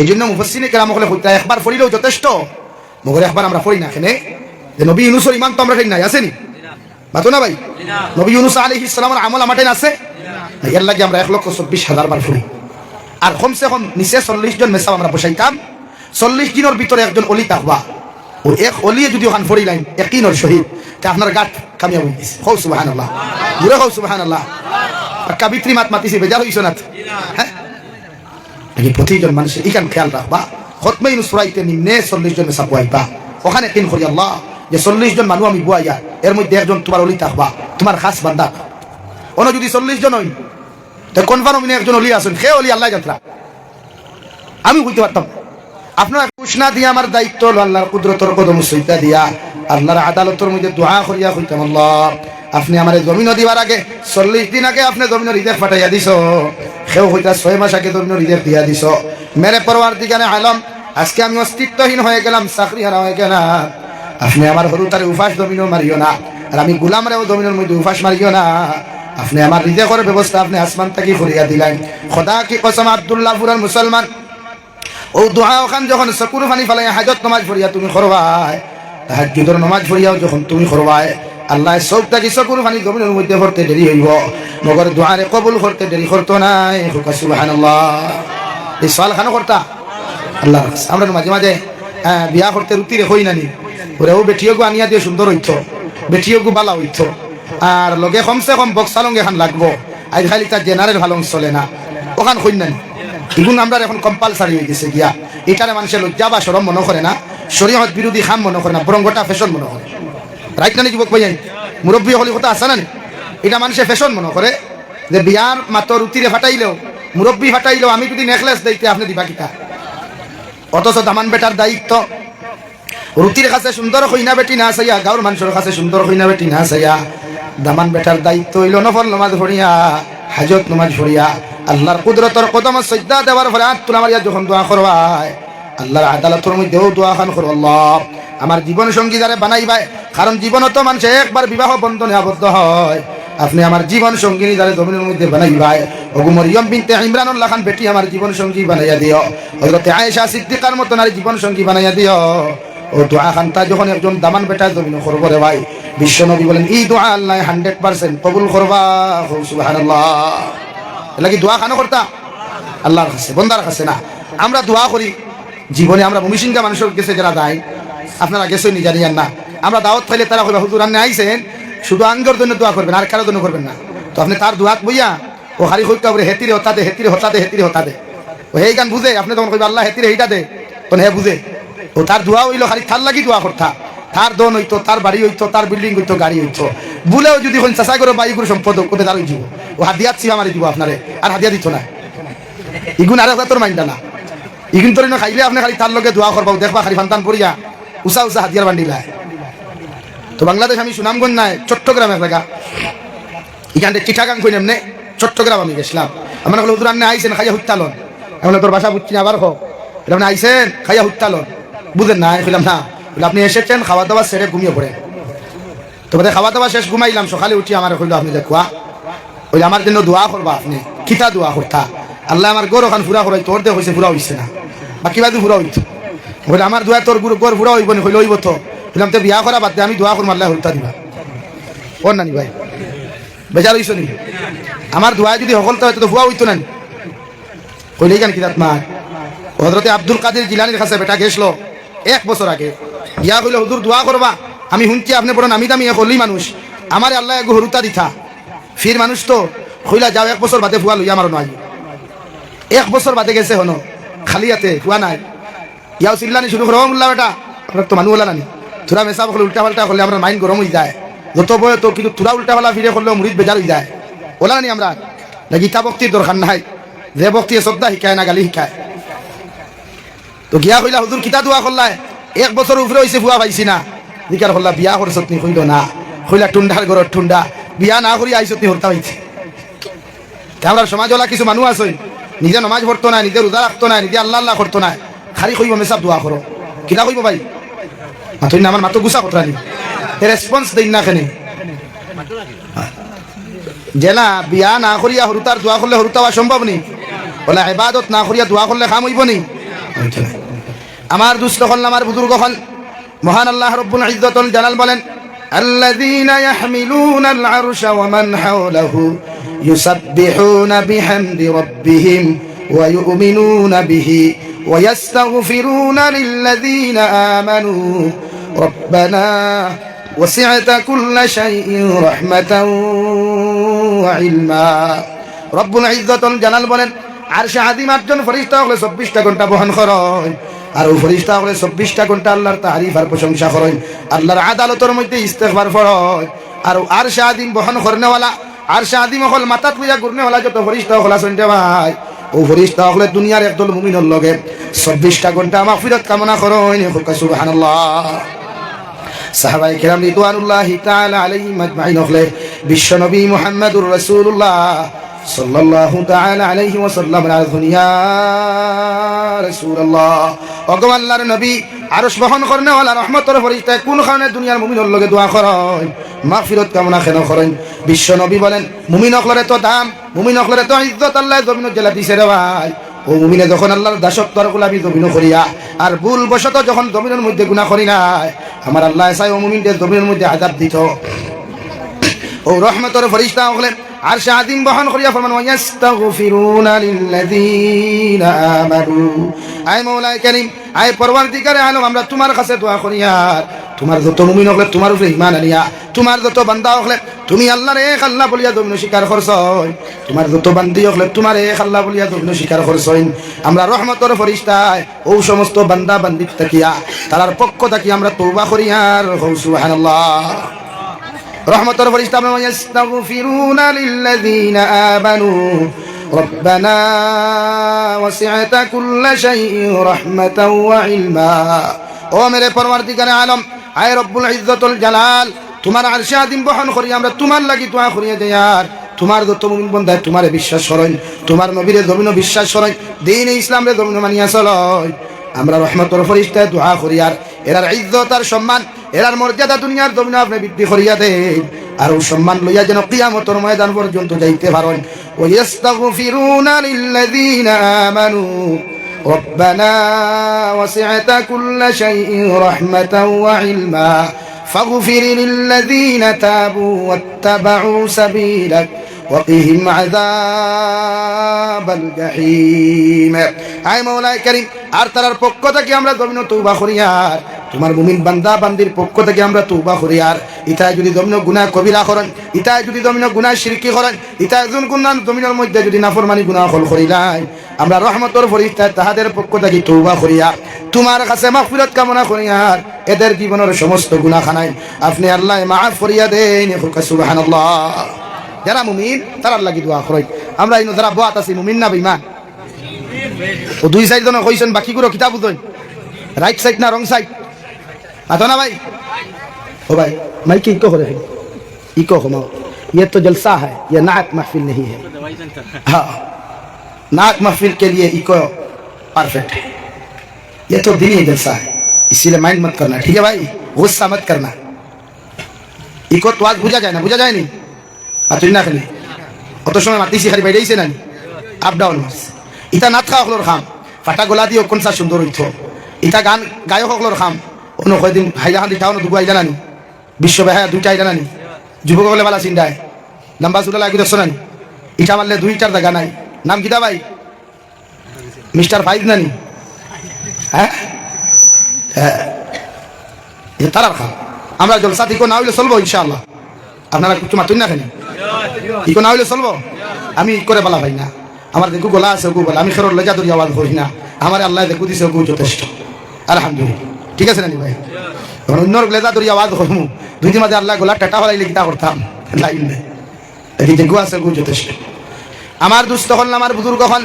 এই জন্য মুফাসসিরিনে কেরাম হলে হইতা একবার পড়িলেও যথেষ্ট, মগর একবার আমরা পড়ি না কেন যে নবী ইউনূসের ঈমান তো আমরা ঠিক নাই আসেনি মাতো না ভাই? নবী ইউনূস আলাইহিস সালামের আমল আমাদের আছে, এর লাগে আমরা 1,24,000 বার পড়ি। আর কমসে কম নিচে 40 জন মেসাব আমরা বসাইতাম, 40 দিনের ভিতরে একজন অলি থাকবা, ও এক অলি যদি ওখান পড়ি লাইন ইয়াকিনের সহিত তা আপনার গাত কামিয়াব হইছে। কও সুবহানাল্লাহ, জোরে কও সুবহানাল্লাহ। কাবিত্রি মাত মাতিছে বেজার হইছ না? হ্যাঁ, নাকি প্রতিজন মানুষের ইকান খেয়াল রাখবা। খতমে ইউনূস পড়াইতে নিম্নে 40 জন মেসাব বয়াইবা, ওখানে তিন করি আল্লাহ যে 40 জন মানুষ আমি বুয়াইয়া এর মধ্যে একজন তোমার অলি থাকবা, তোমার খাস বান্দা। অন্য যদি 40 জন হই তো কনফার্ম একজন অলি আসেন, সে অলি আল্লাহ যাত্রা আমি বুঝতে পারতাম। আপনার ঘোষণা দিয়া আমার দায়িত্ব হলো আল্লাহর কুদরতর কদম সইতা দিয়া আল্লাহর আদালতের মধ্যে দোয়া করিয়া হইতাম, আল্লাহ আপনি আমার জমিন দিবার আগে 40 দিন আগে আপনি জমিনের রিজেক ফাটাইয়া দিছ, সেও হইতা 6 মাস আগে জমিনের রিজেক দিয়া দিছ। মেরে পরওয়ারদিগারে আলম, আজকে আমি অস্তিত্বহীন হয়ে গেলাম, চাকরি হারা হয়ে গেলাম, আপনি আমার হরু তারে উফাস জমিনও মারিও না, আর আমি গুলাম রেও জমিনের মধ্যে উফাস মারিও না। আপনি আমার রিজেকের ব্যবস্থা আপনি আসমান থেকে করিয়া দিলেন। খোদা কি কসম, আব্দুল্লাহপুরের মুসলমান ও দোয়া ওখান যখন চকুর পানি ফেলাই হাজত নামাজ পড়িয়া তুমি করবাই, তাহাজ্জুদের নামাজ পড়িয়াও যখন তুমি করবাই, আল্লাহ সব থাকি চকুর পানি জমিনের মধ্যে পড়তে দেরি হইব, মগর দোয়ারে কবুল করতে দেরি করতো নাই। সুবহানাল্লাহ। এই সওয়াল খানো করতা আল্লাহ। আমরা মাঝে মাঝে বিয়া করতে রুটি রে হই নানি, ওরেও বেটিও গো আনিয়া দিয়ে সুন্দর হইত, বেটিও গো বালা হইত, আর লগে কমসে কম বক্সালঙ্গে খান লাগবো। আজ খালি তার জেনারেল ভালং চলে না, ওখান হই নানি। এগুলো আমরা এখন কম্পালসারি হয়ে গেছে গিয়া, এটারে মানুষের লজ্জা বা শরম মনে করে না, শরীয়ত বিরোধী খাম মনে করে না, বরং গোটা ফ্যাশন মনে করে। রাইট না যুবক ভাই? মুরব্বী হলি কথা আছে না, এটা মানুষের ফ্যাশন মনে করে যে বিয়ার মাত্র রুটিরে ফাটাইলেও মুরব্বী ফাটাইলেও আমি যদি নেকলেস দিতে আপনি দিবা কিতা? অথচ দামান বেটার দায়িত্ব রুটির কাছে সুন্দর হইনা বেটি না চাইয়া, গাঁর মানুষের কাছে সুন্দর হইনা বেটি না চাইয়া, দামান বেটার দায়িত্ব হইল নফল নামাজ পড়িয়া, হাজত নামাজ পড়িয়া আল্লাহর কুদরতর কদম সজদা দেওয়ার পরে হাত তুলা মারিয়া যখন দোয়া করবাই, আল্লাহর আদালতের মধ্যেও দোয়া খান করো, আল্লাহ আমার জীবন সঙ্গী যারা বানাইবাই, কারণ জীবন তো মানুষ একবার বিবাহ বন্ধনে আবদ্ধ হয়, আপনি আমার জীবন সঙ্গিনী যারা জমিনের মধ্যে বানাইবাই, ওগো মরিয়ম বিনতে ইমরানুল্লাহ খান বেটি আমার জীবন সঙ্গী বানাইয়া দিও, হযরত আয়েশা সিদ্দিকার মতো নারী জীবন সঙ্গী বানাইয়া দিও। ও দোয়া খানটা যখন একজন দামান বেটা জমিন করবো রে ভাই, বিশ্ব নবী বলেন এই দোয়া আল্লাহ 100% কবুল করবা। সুবহানাল্লাহ। এলাকি দোয়া খানো করতা আল্লাহর কাছে, বন্দার কাছে না। আমরা দোয়া করি জীবনে, আমরা ভূমিসিংহা মানুষের কাছে যারা যায়, আপনারা গেছেন নি জানিয়েন না, আমরা দাওয়াত খাইলে তারা কইবা হুজুর আপনি আইছেন শুধু আঙ্গর জন্য দোয়া করবেন, আর কারোর জন্য করবেন না। তো আপনি তার দোয়াত বইয়া ও খালি কইতে হবে হেতিরে হতা দে, হেতিরে হতা দে, হেতিরে হতা দে। ও এই গান বুঝে, আপনি তখন কইবা আল্লাহ হেতিরে এইটা দে, তখন হে বুঝে। ও তার দোয়া হইলো খালি তার লাগি দোয়া করতা, তার দন হইতো, তার বাড়ি হইতো, তার বিল্ডিং হইতো, গাড়ি হইতো, বুলেও যদি কোন চাষা করে বাই করে সম্পদ কোথায় তার হইব, ও হাদিয়াত ছিল আমারই দিব আপনারে, আর হাদিয়া দিত না। ইগুন আর তোর মাইন্ডা না, ইগুন তোর খাইলে আপনি খালি তার লগে দোয়া করবা, দেখবা খালি সন্তান পড়িয়া উষা উষা হাদিয়ার বান্ডিলায়। তো বাংলাদেশ আমি সুনামগঞ্জ নাই, চট্টগ্রাম এক জায়গা, এখানে চিটাগাং কই নেমনে চট্টগ্রাম আমি গেছিলাম। আমার হলো হুজুর আপনি আইছেন খাইয়া হুত্তালন, এখন তোর বাসা বুঝছি না, আবার হোক এটা আপনি আইছেন খাইয়া হুত্তালন, বুঝলেন না? বললাম না, আপনি এসেছেন খাওয়া দাওয়া সেরে ঘুমিয়ে পড়ে। তোমাদের খাওয়া দাওয়া শেষ, ঘুমাইলাম, সকালে উঠি আমার কইল আপনি দেখুয়া ওই আমার জন্য দোয়া করবা। আপনি কিতা দোয়া করতা? আল্লাহ আমার গোর ওখান ফুরা করাই, তোর দেখ হয়েছে ফুরা হইছে না, বাকি বাদু ফুরা হইতো। বলে আমার দোয়া তোর গোর ফুরা হইব নি? হইলে হইব তো। বললাম তো বিয়া করা বাদ দে, আমি দোয়া করবো আল্লাহ হইতা দিবা। ওর নানি ভাই বেজার হইছ নি? আমার দোয়া যদি সকলতা হইতো তো ফুয়া হইতো না। কইলেই কেন কিতাত মা হযরতে আব্দুল কাদের জিলানির কাছে বেটা গেছিল 1 বছর আগে, ইয়া কইল হুজুর দোয়া করবা, আমি শুনছি আপনি বড় নামি দামি এক হলি মানুষ, আমার আল্লাহ এক হরুতা দিথা ফির মানুষ তো কইলা যাও 1 বছর বাদে ফুয়া লইয়া আমার নয়। 1 বছর বাদে গেছে হনো খালি হাতে, ফুয়া নাই। ইয়াও চিল্লানি শুরু করো, মোল্লা বেটা আপনার তো মানুষ হলা নানি, তোরা মেসা করলে উল্টা পাল্টা করলে আমার মাইন্ড গরম হয়ে যায়, যত বয় তো কিন্তু তোরা উল্টা পাল্টা ফিরে করলেও মুড়িদ বেজার হয়ে যায়। ওলা নানি আমরা না গীতা ভক্তির দরকার নাই, যে ভক্তি শ্রদ্ধা শিখায় না গালি শিখায়। তো গিয়া কইলা হুজুর কিতা দোয়া করলায়, 1 বছর উপরে হয়েছে ফুয়া পাইছি না। জিকার করলা বিয়া করছত নি? কইল না। কইলা টুন্ডার ঘরত ঠুন্ডা, বিয়া না করি আইসত নি হরতা হইছে। আমরা সমাজওয়ালা কিছু মানুষ আছে নিজে নমাজ পড়তো না, নিজে রোজা রাখতো না, নিজে আল্লাহ আল্লাহ করতো না, খালি কইব মেসাব দোয়া করো। কিলা কইব ভাই? মাথুই না আমার মাতো গুছা কথা নি, রেসপন্স দেই না কেন? জেলা বিয়া না করিয়া হরুতার দোয়া করলে হরুতা হওয়া সম্ভব নি? বলে ইবাদত না করিয়া দোয়া করলে কাম হইব নি? আমার দুস্থ হল আমার বুজুর্গ হল মহান আল্লাহ রব্বুল ইজ্জতুল জালাল বলেন আল্লাযীনা ইয়াহমিলুনাল আরশা ওয়া মান হাওলাহু ইউসাব্বিহুনা বিহামদি রাব্বিহিম ওয়া ইউমিনুনা বিহি ওয়া ইস্তাগফিরুনা লিল্লাযীনা আমানু রব্বানা ওয়াসি'তা কুল্লা শাইইন রাহমাতাও ওয়া ইলমা। রব্বুল ইজ্জতুল জালাল বলেন আরশে আযীম আটজন ফেরেশতা হলে 24টা ঘন্টা বহন করেন আর ওই ফেরেশতা হলে 24টা ঘন্টা আল্লাহর তারিফ আর প্রশংসা করেন, আল্লাহর আদালতের মধ্যে ইস্তেগফার করেন। আর আরশে আযীম বহন করনেওয়ালা আরশে আযীম হল মাথাত লইয়া ঘুরনেওয়ালা যত ফেরেশতা হল আছেন রে ভাই, ও ফেরেশতা হলে দুনিয়ার একদল মুমিনের লগে 24টা ঘন্টা মাগফিরাত কামনা করেন। সুবহানাল্লাহ। সাহাবায়ে কেরাম রিদওয়ানুল্লাহি তাআলা আলাইহিম আজমাইন হলে বিশ্ব নবী মুহাম্মদুর রাসূলুল্লাহ সাল্লাল্লাহু তাআলা আলাইহি ওয়াসাল্লাম রাজুনিয়া রাসূলুল্লাহ ওগো আল্লাহর নবী আরশ বহন করনেওয়ালা রহমতের ফেরেশতা কোন কারণে দুনিয়ার মুমিনের লগে দোয়া করেন, মাগফিরাত কামনা কেন করেন? বিশ্ব নবী বলেন মুমিন হকলের তো দাম, মুমিন হকলের তো ইজ্জত আল্লাহ জমিন জেলা দিছে রে ভাই। ও মুমিনে যখন আল্লাহর দাসত্ব আর গোলামি জমিন করিয়া আর ভুল বশত যখন জমিনের মধ্যে গুনাহ করি নাই, আমার আল্লাহ চাই ও মুমিনদের জমিনের মধ্যে আযাব দিত। ও রহমতের ফেরেশতা হলেন আরশে আযীম বহন করিয়া ফরমান ওয়াস্তাগফিরুনা লিল্লাযীনা আমানু। আয় মাওলায়ে কারীম, আয় পরওয়ারদিগারে আলম, আমরা তোমার কাছে দোয়া করি আর তোমার যত মুমিন হলে তোমার উপরে ঈমান আনিয়া, তোমার যত বান্দা হলে তুমি আল্লাহর এক আল্লাহ বলিয়া জমিন স্বীকার করছই, তোমার যত বান্দি হলে তোমার এক আল্লাহ বলিয়া জমিন স্বীকার করছই। আমরা রহমতের ফেরেশতায় ও সমস্ত বান্দা বান্দি তাকিয়া তার পক্ষ থাকি আমরা তওবা করি আর সুবহানাল্লাহ। রহমতের ফেরেশতা আমরা ইস্তাগফিরুনা লিল্লাযীনা আমানু রব্বানা ওয়াসি'তা কুল্লা শাইইন রাহমাতাও ওয়া ইলমা। ও মেরে পরওয়ারদিগারে আলম, আয় রব্বুল ইজ্জতুল জালাল, তোমার আরশে আযীম বহন করি আমরা তোমার লাগি দোয়া করিয়া দেই আর তোমার যত মুমিন বান্দা তোমারে বিশ্বাস করেন, তোমার নবীরে জমিন বিশ্বাস করেন, দ্বীন ইসলামরে জমিন মানিয়া চলেন। আমরা রহমতের ফেরেশতায় দোয়া করি আর এরার ইজ্জত আর সম্মান এরার মর্যাদা দুনিয়ার জমিনে আপনি বৃদ্ধি করিয়া দেন আর ও সম্মান লইয়া যেন কিয়ামতের ময়দান পর্যন্ত যাইতে পারেন। ওয়া ইস্তাগফিরুনা লিল্লাযীনা আমানু রব্বানা ওয়াসি'তা কুল্লা শাইইন রাহমাতাও ওয়া ইলমা ফাগফির লিল্লাযীনা তাবু ওয়াত্তাবাউ সাবিলাক ওয়াকিহিম আযাবাল জাহিম। আয় মাওলায়ে কারীম, আর তার পক্ষ থেকে আমরা জমিন তওবা করি আর তোমার মুমিন বান্দা বান্দির পক্ষ থেকে আমরা তওবা করি আর ইতায় যদি জমিন গুনাহ কবিরা করেন, ইতায় যদি জমিন গুনাহ শিরকি করেন, ইতায় যখন গুনাহ জমিনের মধ্যে যদি নাফরমানি গুনাহ হল করি নাই, আমরা রহমতের ফেরেশতা তাহাদের পক্ষ থেকে তওবা করি আর তোমার কাছে মাগফিরাত কামনা করি আর এদের জীবনের সমস্ত গুনাহ খানাই আপনি আল্লাহ মাফ করিয়া দেন। সুবহানাল্লাহ। যারা মুমিন তারা লাগি দোয়া করেন। আমরা ইনো যারা বয়াত আছি মুমিন না বেঈমান? ও দুই সাইড জন কইছেন, বাকিগুলো কিতাব বুঝেন রাইট সাইড না রং সাইড আতো না ভাই? ও ভাই মাইকে ইকো করে ইকো কমাও, ये तो जलसा है, ये नात महफिल नहीं है। हाँ, नात महफिल के लिए इको परफेक्ट है, ये तो दिनी जलसा है, इसीलिए माइंड मत करना, ठीक है भाई? गुस्सा मत करना। इको तो आज बुझा जाए ना, बुझा जाए नहीं তুই না খেলি অত সময় মাতিছি খালি বাইরেছে না আপ ডাউন মাস। ইটা নাত খাওয়া হলোর খাম ফাটা গোলা দিয়ে কোন সুন্দর হইত, ইটা গান গায়ক হকলোর খাম অন্য কয়দিন হাইলাহান দি টাউন দুগু আইলা নানি বিশ্ব বেহায়া দুইটা আইলা নানি যুবক হলে বালা চিন্তায় লম্বা চুলা লাগি দশ নানি ইটা মারলে দুইটার জায়গা নাই। নাম কিতা ভাই? মিস্টার ফাইজ নানি? হ্যাঁ হ্যাঁ, তারার খাম। আমরা জলসা ইকো না হইলে চলবো ইনশাআল্লাহ। আপনারা কিছু মাতুন না খেলি ইকো না হইলে চলবো? আমি করে বলা ভাই না, আমার দেখু গলা আছে ওগু বলা, আমি খেরোর লেজা ধরি আওয়াজ করি না, আমার আল্লাহ দেখু দিছে ওগু যথেষ্ট আলহামদুলিল্লাহ। ঠিক আছে নানি ভাই? তখন অন্যর লেজা ধরি আওয়াজ করবো, দুই দিন মাঝে আল্লাহ গোলা টেটা হলাইলে কিতা করতাম লাইন নেই, দেখু আছে ওগু যথেষ্ট। আমার দুস্থ হল আমার বুজুর্গ হল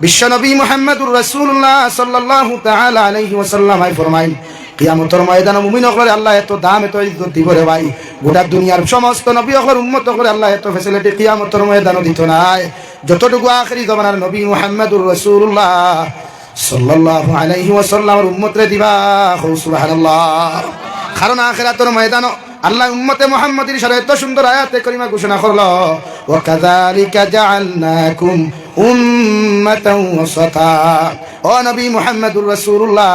বিশ্ব নবী মুহাম্মদুর রাসূলুল্লাহ সাল্লাল্লাহু তাআলা আলাইহি ওয়াসাল্লাম আই ফরমাইন কিয়ামতের ময়দানে মুমিন হকলে আল্লাহ এত দাম এত ইজ্জত দিব রে ভাই, গোটা দুনিয়ার সমস্ত নবী হকলের উম্মত হকলে আল্লাহ এত ফ্যাসিলিটি কিয়ামতের ময়দানে দিত নাই যতটুকু আখিরি জামানার নবী মুহাম্মদুর রাসূলুল্লাহ সাল্লাল্লাহু আলাইহি ওয়াসাল্লামের উম্মতরে দিবা। সুবহানাল্লাহ। কারণ আখিরাতের ময়দানে আল্লাহ উম্মতে মুহাম্মাদির সাথে এত সুন্দর আয়াতে কারিমা ঘোষণা করলো, ওয়াকাযালিকা জাআলনাকুম উম্মাতান ওয়াসাতা। ও নবী মুহাম্মদুর রাসূলুল্লাহ,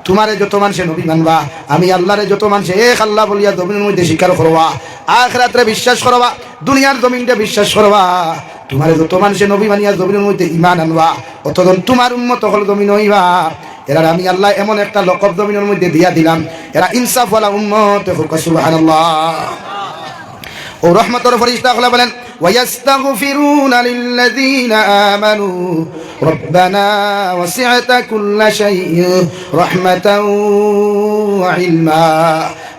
তোমারে যত মানুষে নবী মানবা, আমি আল্লাহরে যত মানুষে এক আল্লাহ বলিয়া জমিনের মধ্যে স্বীকার করবা, আখিরাতে বিশ্বাস করবা, দুনিয়ার জমিনটা বিশ্বাস করবা, তোমারে যত মানুষে নবী মানিয়া জমিনের মধ্যে ঈমান আনবা, অতজন তোমার উম্মত হল জমিন হইবা। এরা আমি আল্লাহ এমন একটা লকব জমিনের মধ্যে দিয়া দিলাম, এরা ইনসাফ ওয়ালা উম্মত। সুবহানাল্লাহ। ও রহমতের ফেরেশতা হলে বলেন ওয়াস্তাগফিরুনা লিল্লাযীনা আমানু রব্বানা ওয়াসি'তা কুল্লা শাইইন রাহমাতাও ওয়া ইলমা।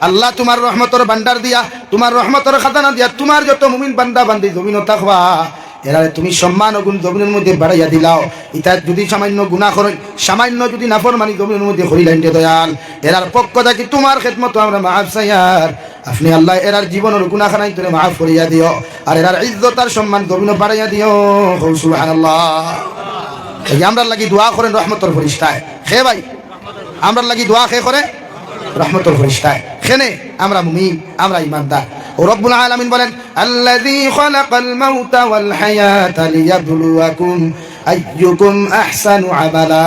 আল্লাহ তোমার রহমতের ভান্ডার দিয়া, তোমার রহমতের খাজানা দিয়া তোমার যত মুমিন বান্দা বান্দি জমিনও থাকবা, এরা তুমি সম্মান ও গুণ জমিনের মধ্যে বাড়াইয়া দিলাও। ইতা যদি সামান্য গুনাহ করেন, সামান্য যদি নাফরমানি জমিনের মধ্যে করিলেন রে দয়াল, এরার পক্ষ থেকে তোমার খেদমত আমরা মাফ চাইয়ার, আপনি আল্লাহ এরার জীবনের গুনাহখানাই তুমি মাফ করিয়া দিও, আর এরার ইজ্জত আর সম্মান জমিনে বাড়াইয়া দিও। সুবহানাল্লাহ। এই আমরা লাগি দোয়া করেন রহমতের ফেরেশতায়। হে ভাই, আমরা লাগি দোয়া কে করে? রহমতের ফেরেশতায়। খেনে আমরা মুমিন, আমরা ঈমানদার। ও রব্বুল আলামিন বলেন আল্লাযী খালাকাল মাউতা ওয়াল হায়াতা লিয়াবলুয়াকুম আইয়ুকুম আহসানু আমালা।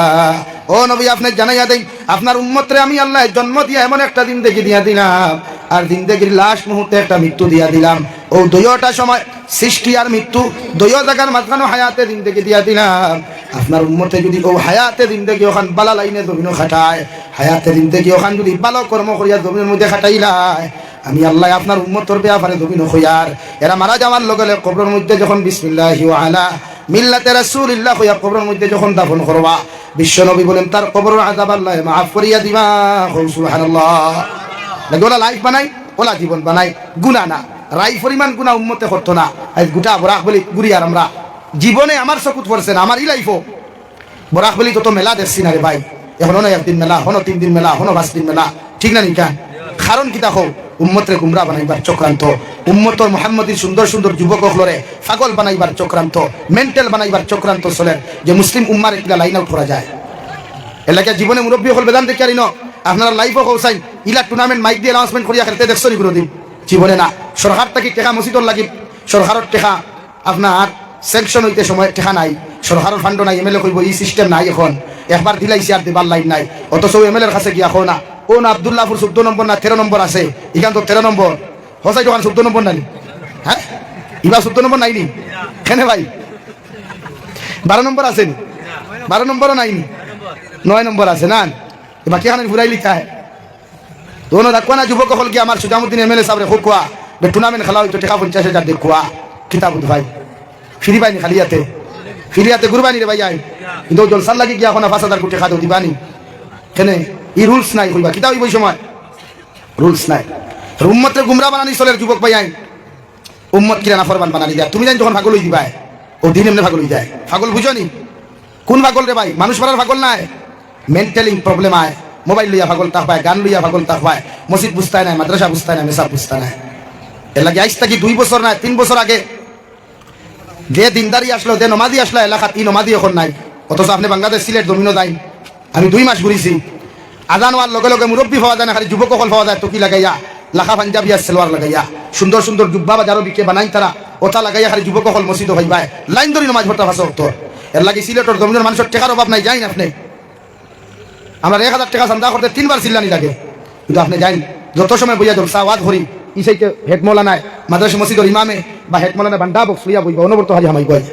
ও নবী, আপনি জানাইয়া দেন আপনার উম্মতরে আমি আল্লাহ জন্ম দিয়া এমন একটা জিন্দেগি দিয়া দিলাম, আর জিন্দেগির লাস্ট মুহূর্তে একটা মৃত্যু দিয়া দিলাম। ও দুইটা সময় সৃষ্টি আর মৃত্যু, দুই জায়গার মাঝখানে হায়াতে জিন্দেগি দিয়া দিলাম। আপনার উম্মতে যদি ও হায়াতে জিন্দেগি ওখান বালা লাইনে জমিন খাটায়, হায়াতে জিন্দেগি ওখান যদি ভালো কর্ম করিয়া জমিনের মধ্যে খাটাইলায়, আমি আল্লাহ আপনার উম্মতর ব্যাপারে জমিন হইয়ার এরা মারা যাওয়ার লগে লগে কবরের মধ্যে যখন বিসমিল্লাহি ওয়া আলা মিল্লাতে রাসূলিল্লাহ হইয়া কবরের মধ্যে যখন দাফন করবা, বিশ্ব নবী বলেন তার কবরের আযাব আল্লাহ মাফ করিয়া দিবা। সুবহানাল্লাহ। ওলা লাইফ বানাই, ওলা জীবন বানাই, গুনাহ না, রাই পরিমাণ গুনাহ উম্মতে করতো না। আজ গোটা বরাক বলি গুড়ি আর আমরা জীবনে আমার চকুত পড়ছে না, আমার ই লাইফও বরাক বলি তত মেলা দেখছি না রে ভাই। এখন না একদিন মেলা, হনো 3 দিন মেলা, হনো 5 দিন মেলা, ঠিক না নিকা? কারণ কিতা হোক উম্মতরে গুমরা বানাইবার চক্রান্ত, উম্মতর মুহাম্মদীর সুন্দর সুন্দর যুবক হলরে পাগল বানাইবার চক্রান্ত, মেন্টাল বানাইবার চক্রান্ত চলে, যে মুসলিম উম্মার এগুলা লাইন আউট করা যায়। এলাকা জীবনে মুরব্বী হল বেদান দেখি আরিন আপনারা লাইফও কৌসাইন ইলা টুর্নামেন্ট মাইক দিয়ে অ্যানাউন্সমেন্ট করিয়া খেলতে দেখছো নি কোনোদিন? জীবনে না। সরকার থেকে টেকা মসজিদর লাগি, সরকারের টেকা আপনার স্যাংশন হইতে সময় টেকা নাই, সরকারের ফান্ড নাই, এমএলএ কইব এই সিস্টেম নাই, এখন একবার দিলাইছি আর দিবার লাইন নাই, অথচ এমএলএর কাছে গিয়া কো না ও না আব্দুল্লাহপুর 14 নম্বর না 13 নম্বর আছে, এখান তো 13 নম্বর হসাই দোকান 14 নম্বর নাই, হ্যাঁ ইবা 14 নম্বর নাইনি কেন ভাই? 12 নম্বর আছে নি? 12 নম্বরও নাইনি, 9 নম্বর আছে না? এবার কেখানে ঘুরাই লিখা হয় দোনো রাখবা না। যুবক হল কি আমার সুজামুদ্দিন এমএলএ সাহেব খুয়া টুর্নামেন্ট খেলা হইতো টাকা 50,000 দেখুয়া কিতাব ভাই ফিরি পাইনি খালিয়াতে, ফিরিয়াতে গুরবানি রে ভাই আই, কিন্তু জলসার লাগি গিয়া এখন 5,000 কোটি টাকা দিবানি কেন? ই রুলস নাই, কইবা কিতাব ওই সময় রুলস নাই। উম্মতরে গুমরা বানানি চলে যুবক ভাই আই, উম্মত কিরা নাফরমান বানানি যায়। তুমি জানি যখন পাগল হই দিবাই ও দিন এমনি পাগল হই যায়। পাগল বুঝো নি? কোন পাগল রে ভাই? মানুষ মারার পাগল নাই, মেন্টালি প্রবলেম আয়, মোবাইল লইয়া পাগল তাক পায়, গান লইয়া পাগল তাক পায়, মসজিদ বুঝতাই নাই, মাদ্রাসা বুঝতাই নাই, মেসাব বুঝতাই নাই। এর লাগে আইস থাকি 2 বছর নাই 3 বছর আগে যে দিনদারি আসলো, যে নমাদি আসলো এলাকাত, ই নমাদি এখন নাই। অথচ আপনি বাংলাদেশ সিলেট জমিনও যাই, আমি 2 মাস ঘুরিছি। আজান হওয়ার লগে লগে মুরব্বী পাওয়া যায় না, খালি যুবক সকল পাওয়া যায় টুকি লাগাইয়া, লাখা পাঞ্জাবি আর সেলোয়ার লাগাইয়া, সুন্দর সুন্দর জুব্বা বাজারও বিকে বানাই তারা, ওটা লাগাইয়া খালি যুবক সকল মসজিদ ভাইবাই লাইন ধরি নমাজ ভর্তা ভাষা হতো। এর লাগে সিলেটের জমিনের মানুষের টাকার অভাব নাই, যাই না আপনি। আমরা 1,000 টাকা চান্দা করতে 3 বার চিল্লানি লাগে, কিন্তু আপনি যাই যত সময় বইয়া জলসা ওয়াজ করি, ইসাইতে হেড মৌলানায় মাদ্রাসা মসজিদের ইমামে বা হেড মৌলানা বান্ডা বক্স লইয়া বইবা অনবরত হাজি হামাই বই।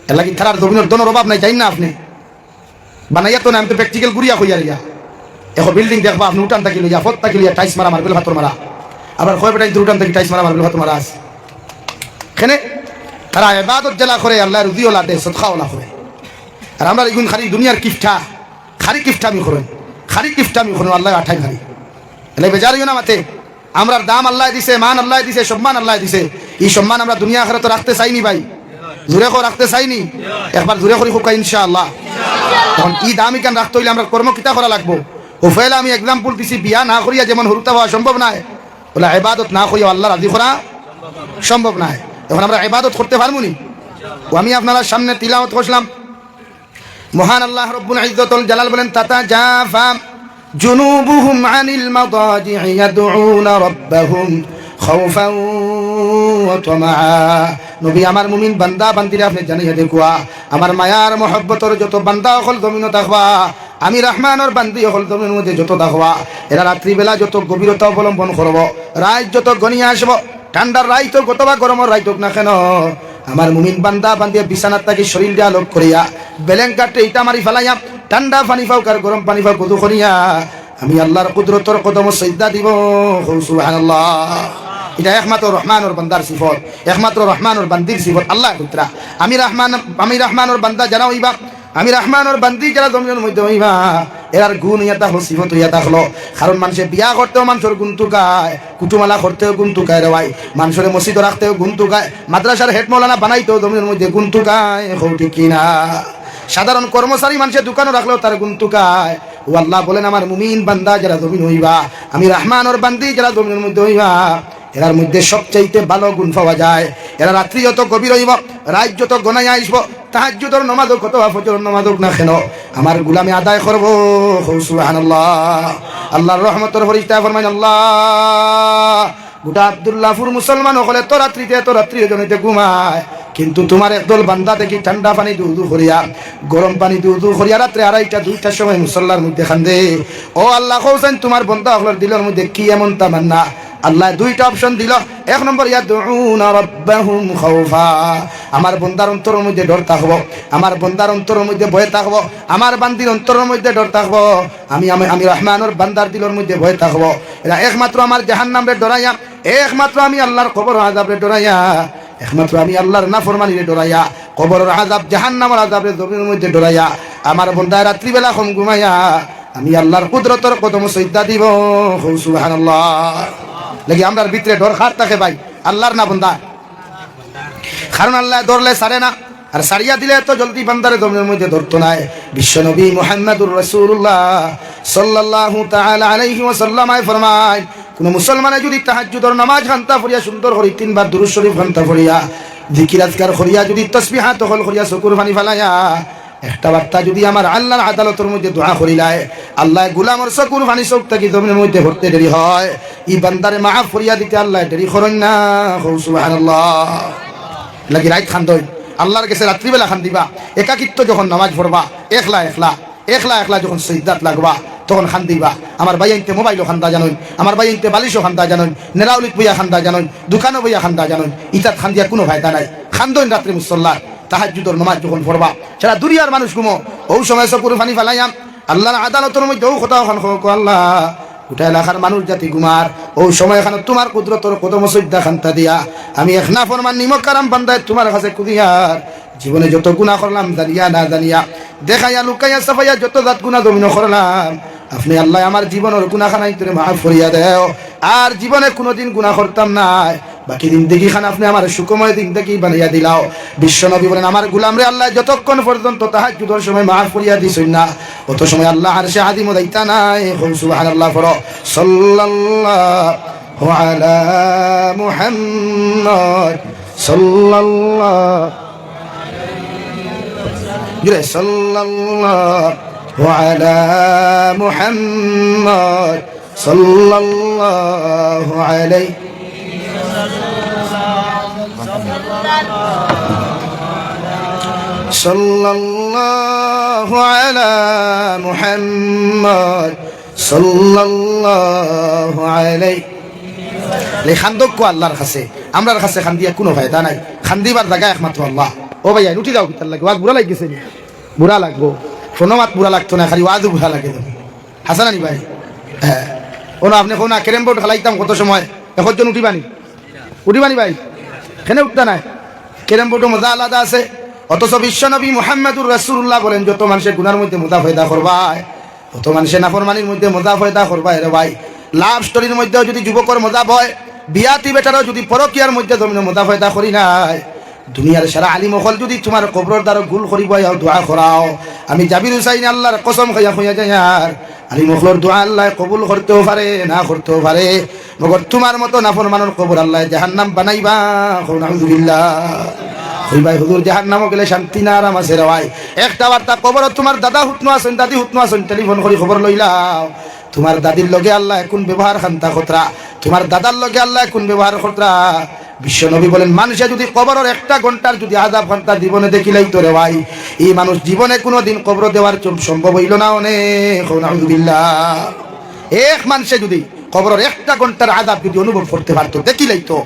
এর লাগে খেলার জমিনের দনের অভাব নাই, যাই না আপনি বানাইয়া তো না। আমি তো প্র্যাকটিক্যাল গুড়িয়া হইয়া রিয়া এখন বিল্ডিং দেখবা আপনি উঠান থাকি লইয়া ফত থাকি লইয়া টাইস মারা মারবেল হাতর মারা, আবার কয় বেটা উঠান থাকি টাইস মারা মারবেল হাতর মারা আছে। এখানে তারা ইবাদত জেলা করে, আল্লাহ রুজিওলা দেয়, সদকাওয়ালা করে। আর আমরা এগুন খালি দুনিয়ার কিফটা, খালি কিফটা আমি করেন, খালি কিফটা আমি করেন, আল্লাহ আঠাই খালি এলে বেজারিও না মাতে। আমরা দাম আল্লাহ দিছে, মান আল্লাহ দিছে, সম্মান আল্লাহ দিছে। এই সম্মান আমরা দুনিয়া আখিরাতে রাখতে চাইনি ভাই, জোরে করে রাখতে চাইনি। একবার জোরে করি হোক ইনশাআল্লাহ। তখন কি দাম ইকান রাখতে হইলে আমরা কর্ম কিতা করা লাগবো। ওফাইলে আমি এক্সাম্পল দিছি, বিয়া না করিয়া যেমন হরুতা হওয়া সম্ভব নয়, বলে ইবাদত না করিয়া আল্লাহ রাজি করা সম্ভব নয়। এখন আমরা ইবাদত করতে পারবো নি? ও আমি আপনার সামনে তিলাওয়াত করলাম, মহান আল্লাহ রব্বুল ইজ্জতুল জালাল বলেন তাতাজাফা জুনুবুহুম আনিল মাদাজি'i ইয়াদউনা রাব্বাহুম খাওফান ওয়া তামআ। নবী আমার মুমিন বান্দা বান্দিরা আপনি জানিয়ে দেখুয়া আমার মায়ার মহব্বতর যত বান্দা হল জমিনে থাকবা, আমি রহমানের বান্দি হল জমিনের মধ্যে যত থাকবা, এরা রাত্রিবেলা যত গভীরতা অবলম্বন করব, রাত যত গনিয়ে আসব, ঠান্ডার রাইত কত বা গরমের রাইত না কেন, আমার মুমিন বান্দা বান্দিয়া বিছানার থাকি শরীরটা আলোক করিয়া বেলেঙ্কাটে ইটা মারি ফেলাইয়া ঠান্ডা পানি পাও কার গরম পানি পাও কদু করিয়া আমি আল্লাহর কুদরতর কদম সজদা দিব। সুবহানাল্লাহ। এটা একমাত্র রহমানের বান্দার সিফত, একমাত্র রহমানের বান্দির সিফত। আল্লাহ কুতরা আমি রহমানের বান্দা যারা হইবা, আমি রহমানের বান্দি যারা জমিনের মধ্যে হইবা, এরার গুণ ইয়া থাকলো, সিফত ইয়া থাকলো। কারণ মানুষের বিয়া করতেও মানুষের গুণ টুকায়, কুটুমালা করতেও গুণ টুকায় রে ভাই, মানুষের মসজিদ রাখতেও গুণ টুকায়, মাদ্রাসার হেড মৌলানা বানাইতেও জমিনের মধ্যে গুণ টুকায়। ঠিক কিনা? সাধারণ কর্মচারী মানুষের দোকানও রাখলেও তার গুণ টুকায়। ও আল্লাহ বলেন আমার মুমিন বান্দা যারা জমিন হইবা, আমি রহমানের বান্দি যারা জমিনের মধ্যে হইবা, এরার মধ্যে সবচাইতে ভালো গুণ পাওয়া যায়। এরা রাত্রি যত গভীর হইব, রাত যত গনাই আসব, তাহাজ্জুদের নামাজ কত ফজরের নামাজ না কেন আমার গুলামি আদায় করব। সুবহানাল্লাহ। আল্লাহর রহমতের ফেরেশতা ফরমায় আল্লাহ গোটা আব্দুল্লাহপুর মুসলমান হলে তো রাত্রি জনিতে ঘুমায়, কিন্তু তোমার একদল বান্দা দেখি ঠান্ডা পানি দুধু করিয়া গরম পানি দুধু করিয়া রাত্রে 2:30-2টার সময় মুসল্লার মধ্যে খান্দে। ও আল্লাহ কওছেন তোমার বান্দা হলের দিলের মধ্যে কি এমন তামান্না? আল্লাহ দুইটা অপশন দিল। এক নম্বর ইয়াদউনা রাব্বাহুম খাউফা, আমার বন্দার অন্তরের মধ্যে ডর থাকবো, আমার বন্দার অন্তরের মধ্যে ভয় থাকবো, আমার বান্দির অন্তরের মধ্যে ডর থাকবো, আমি রহমানের বান্দার দিলের মধ্যে ভয় থাকবো। এরা একমাত্র আমার জাহান্নামে ডরাইয়া, একমাত্র আমি আল্লাহর কবর আযাবে ডরাইয়া, একমাত্র আমি আল্লাহর নাফরমানিরে ডরাইয়া, কবরের আযাব জাহান্নামের আযাবের জমিনের মধ্যে ডরাইয়া আমার বন্দা রাত্রিবেলা কম ঘুমাইয়া আমি আল্লাহর কুদরতের কদম সজদা দিব। সুবহানাল্লাহ। লাগি আমরার ভিতরে ডর খার থাকে ভাই, আল্লাহর না বন্দা? কারণ আল্লাহ ধরলে ছাড়ে না, আর সারিয়া দিলে তো জলদি বান্দারে জমিনের মধ্যে ধরতো নাই। বিশ্বনবী মুহাম্মদুর রাসূলুল্লাহ সাল্লাল্লাহু তাআলা আলাইহি ওয়াসাল্লাম ফরমায় কোন মুসলমানে যদি তাহাজ্জুদের নামাজ খান্তা পড়িয়া সুন্দর করে 3 বার দুরূদ শরীফ খান্তা পড়িয়া জিকির আজকার করিয়া যদি তাসবিহাত তখন করিয়া চকুর পানি ফেলাইয়া একটা বার্তা যদি আমার আল্লাহর আদালতের মধ্যে দোয়া করিলায়, আল্লাহ গোলামর চকুর পানি চোখ থাকি জমিনের মধ্যে ভরতে দেরি হয়, ই বান্দারে মাফ করিয়া দিতে আল্লাহ দেরি করেন না। সুবহানাল্লাহ। লাগি রাত খান্দই আল্লাহর কাছে রাত্রিবেলা খান দিবা, একাকিত্ব যখন নামাজ পড়বা, একলা একলা যখন সিজদাত লাগবা তখন খান দিবা। আমার ভাই আনতে মোবাইলও খান্দা জানুন, আমার ভাই আনতে বালিশও খান্দা জানুন, নেরাউলিক বইয়া খান্দা জানুন, দোকানও বইয়া খান্দা জানুন, ইতাত খান দিয়া কোনো ফায়দা নাই। খান্দইন রাত্রি মুসল্লার তাহাজ্জুদের নামাজ যখন পড়বা, সারা দুনিয়ার মানুষ ঘুমো, ও সময় চকুর পানি ফেলাইয়াম আল্লাহর আদালতের মধ্যে ও কথা খান আল্লাহ গোটা এলাকার মানুষ জাতি ঘুমার, ও সময় খান তোমার কুদরতর কদম সজদা খান্তা দিয়া আমি এক নাফরমান নিমক কারাম বান্দায় তোমার কাছে কুদিয়ার জীবনে যত গুনাহ করলাম জানিয়া না জানিয়া, দেখাইয়া লুকাইয়া সাফাইয়া যত জাত গুনাহ দমিন করলাম, আপনি আল্লাহ আমার জীবনের গুনাহখানাই তুমি মাফ করিয়া দেও, আর জীবনে কোনোদিন গুনাহ করতাম না, বাকি জিন্দেগি খান আপনি আমার সুখময় জিন্দেগি বানাইয়া দিলাও। বিশ্বনবী বলেন আমার গোলাম রে আল্লাহ যতক্ষণ পর্যন্ত তাহাজ্জুদের সময় মাফ করিয়া দিছেন না, অত সময় আল্লাহ আরশে আযীম দাইতা নাই। সুবহানাল্লাহ। পড়ো সাল্লাল্লাহু আলা মুহাম্মদ সাল্লাল্লাহু জুরে সাল্লাল্লাহু আলা মুহাম্মদ সাল্লাল্লাহু আলাইহি সাল্লাল্লাহু আলা মুহাম্মদ সাল্লাল্লাহু আলাইহি। খান্দক আল্লাহর কাছে, আমরার কাছে খান্দিয়া কোনো ফায়দা নাই, খান্দিবার জায়গা একমাত্র আল্লাহ। ও ভাইয়া উঠি যাও, কিতার লাগে ওয়াজ বুড়া লাগিছে, বুড়া লাগবো, ফোনমাত বুড়া লাগতো না, খালি ওয়াজও বুড়া লাগে। হাসানানি ভাই, হ্যাঁ ওনা আপনি কোনা ক্যারেম বোর্ড খেলাইতাম কত সময়, এখন উঠিবানি ভাই, কেনে উঠতা নাই? ক্যারেম বোর্ডও মজা আলাদা আছে। অথচ বিশ্বনবী মুহাম্মদুর রাসূলুল্লাহ বলেন যত মানুষের গুনার মধ্যে মজা ফায়দা করবায়, তত মানুষের নাফরমানির মধ্যে মজা ফায়দা করবায় রে ভাই। লাভ স্টোরির মধ্যেও যদি যুবকর মজা হয়, বিয়াতি বেটারও যদি পরকিয়ার মধ্যে জমিনে মজা ফায়দা করি নাই, দুনিয়ার সারা আলিম হল যদি তোমার কবরের দ্বারা গুল করিব দোয়া করাও, আমি জাবির হুসাইন আল্লাহর কসম খাইয়া যাই আর আলিম হলর দোয়া আল্লাহ কবুল করতেও পারে না করতেও পারে, মগর তোমার মতো নাফরমানের কবর আল্লাহ জাহান্নাম বানাইবা। আলহামদুলিল্লাহ। ওই ভাই হুজুর জাহান্নামও গেলে শান্তি না আরাম আছে রে ভাই। একটা বার্তা কবর তোমার দাদা হুতনু আছেন, দাদি হুতনু আছেন, টেলিফোন করি খবর লইলাও, তোমার দাদির লগে আল্লাহ কোন ব্যবহার খান্তা খতরা, তোমার দাদার লগে আল্লাহ কোন ব্যবহার খতরা, বিশ্ব নবী বলেন মানুষে যদি কবরের একটা ঘন্টার যদি আযাব ঘন্টা জীবনে দেখিলাই তো রে ভাই, এই মানুষ জীবনে কোনোদিন কবর দেওয়ার সম্ভব হইল না। অনেক আলহামদুলিল্লাহ, এক মানুষে যদি কবরের একটা ঘন্টার আযাব যদি অনুভব করতে পারতো, দেখিলাই তো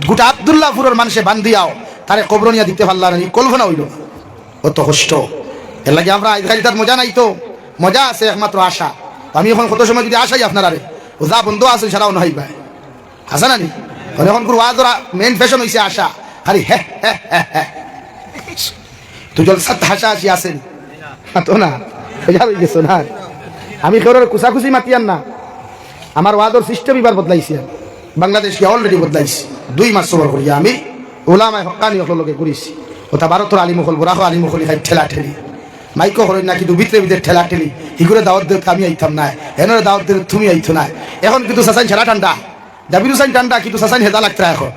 গোটা আব্দুল্লাহপুরের মানুষে বান্ধিয়াও তারে কবর নিয়ে দিতে পারলাম না, কল্পনা হইল না, অত কষ্ট। এর লাগে আমরা তার মজা নাই তো, মজা আছে একমাত্র আশা। আমি এখন কত সময় যদি আশাই আপনারা রে যা বন্ধ আছে সারাও নয় ভাই, আসা না নি এখন কোনো ওয়াজরা মেইন ফ্যাশন হয়েছে আশা, খালি হ্যাঁ হ্যাঁ হ্যাঁ হ্যাঁ তুই জল সাত হাসা হাসি আসেন তো না বোঝা হয়ে গেছো না। আমি কেউ কুচাকুচি মাতিয়ান না, আমার ওয়াদর সিস্টেম এবার বদলাইছি, বাংলাদেশকে অলরেডি বদলাইছি। 2 মাস সবর করিয়া আমি ওলামায় হকানি অকলকে করেছি, ওটা ভারতের আলিমহল বরাহ আলিমহলি খাই ঠেলা ঠেলি মাইকো করেন না, কিন্তু ভিতরে ভিতরে ঠেলা ঠেলি কি করে দাওয়াত দিতে আমি আইতাম না, এনারে দাওয়াত দিতে তুমি আইতো না। এখন কিন্তু সাসাইন ছেড়া ঠান্ডা, জাবির হুসাইন ঠান্ডা, কিন্তু সাসাইন হেদা লাগতে এখন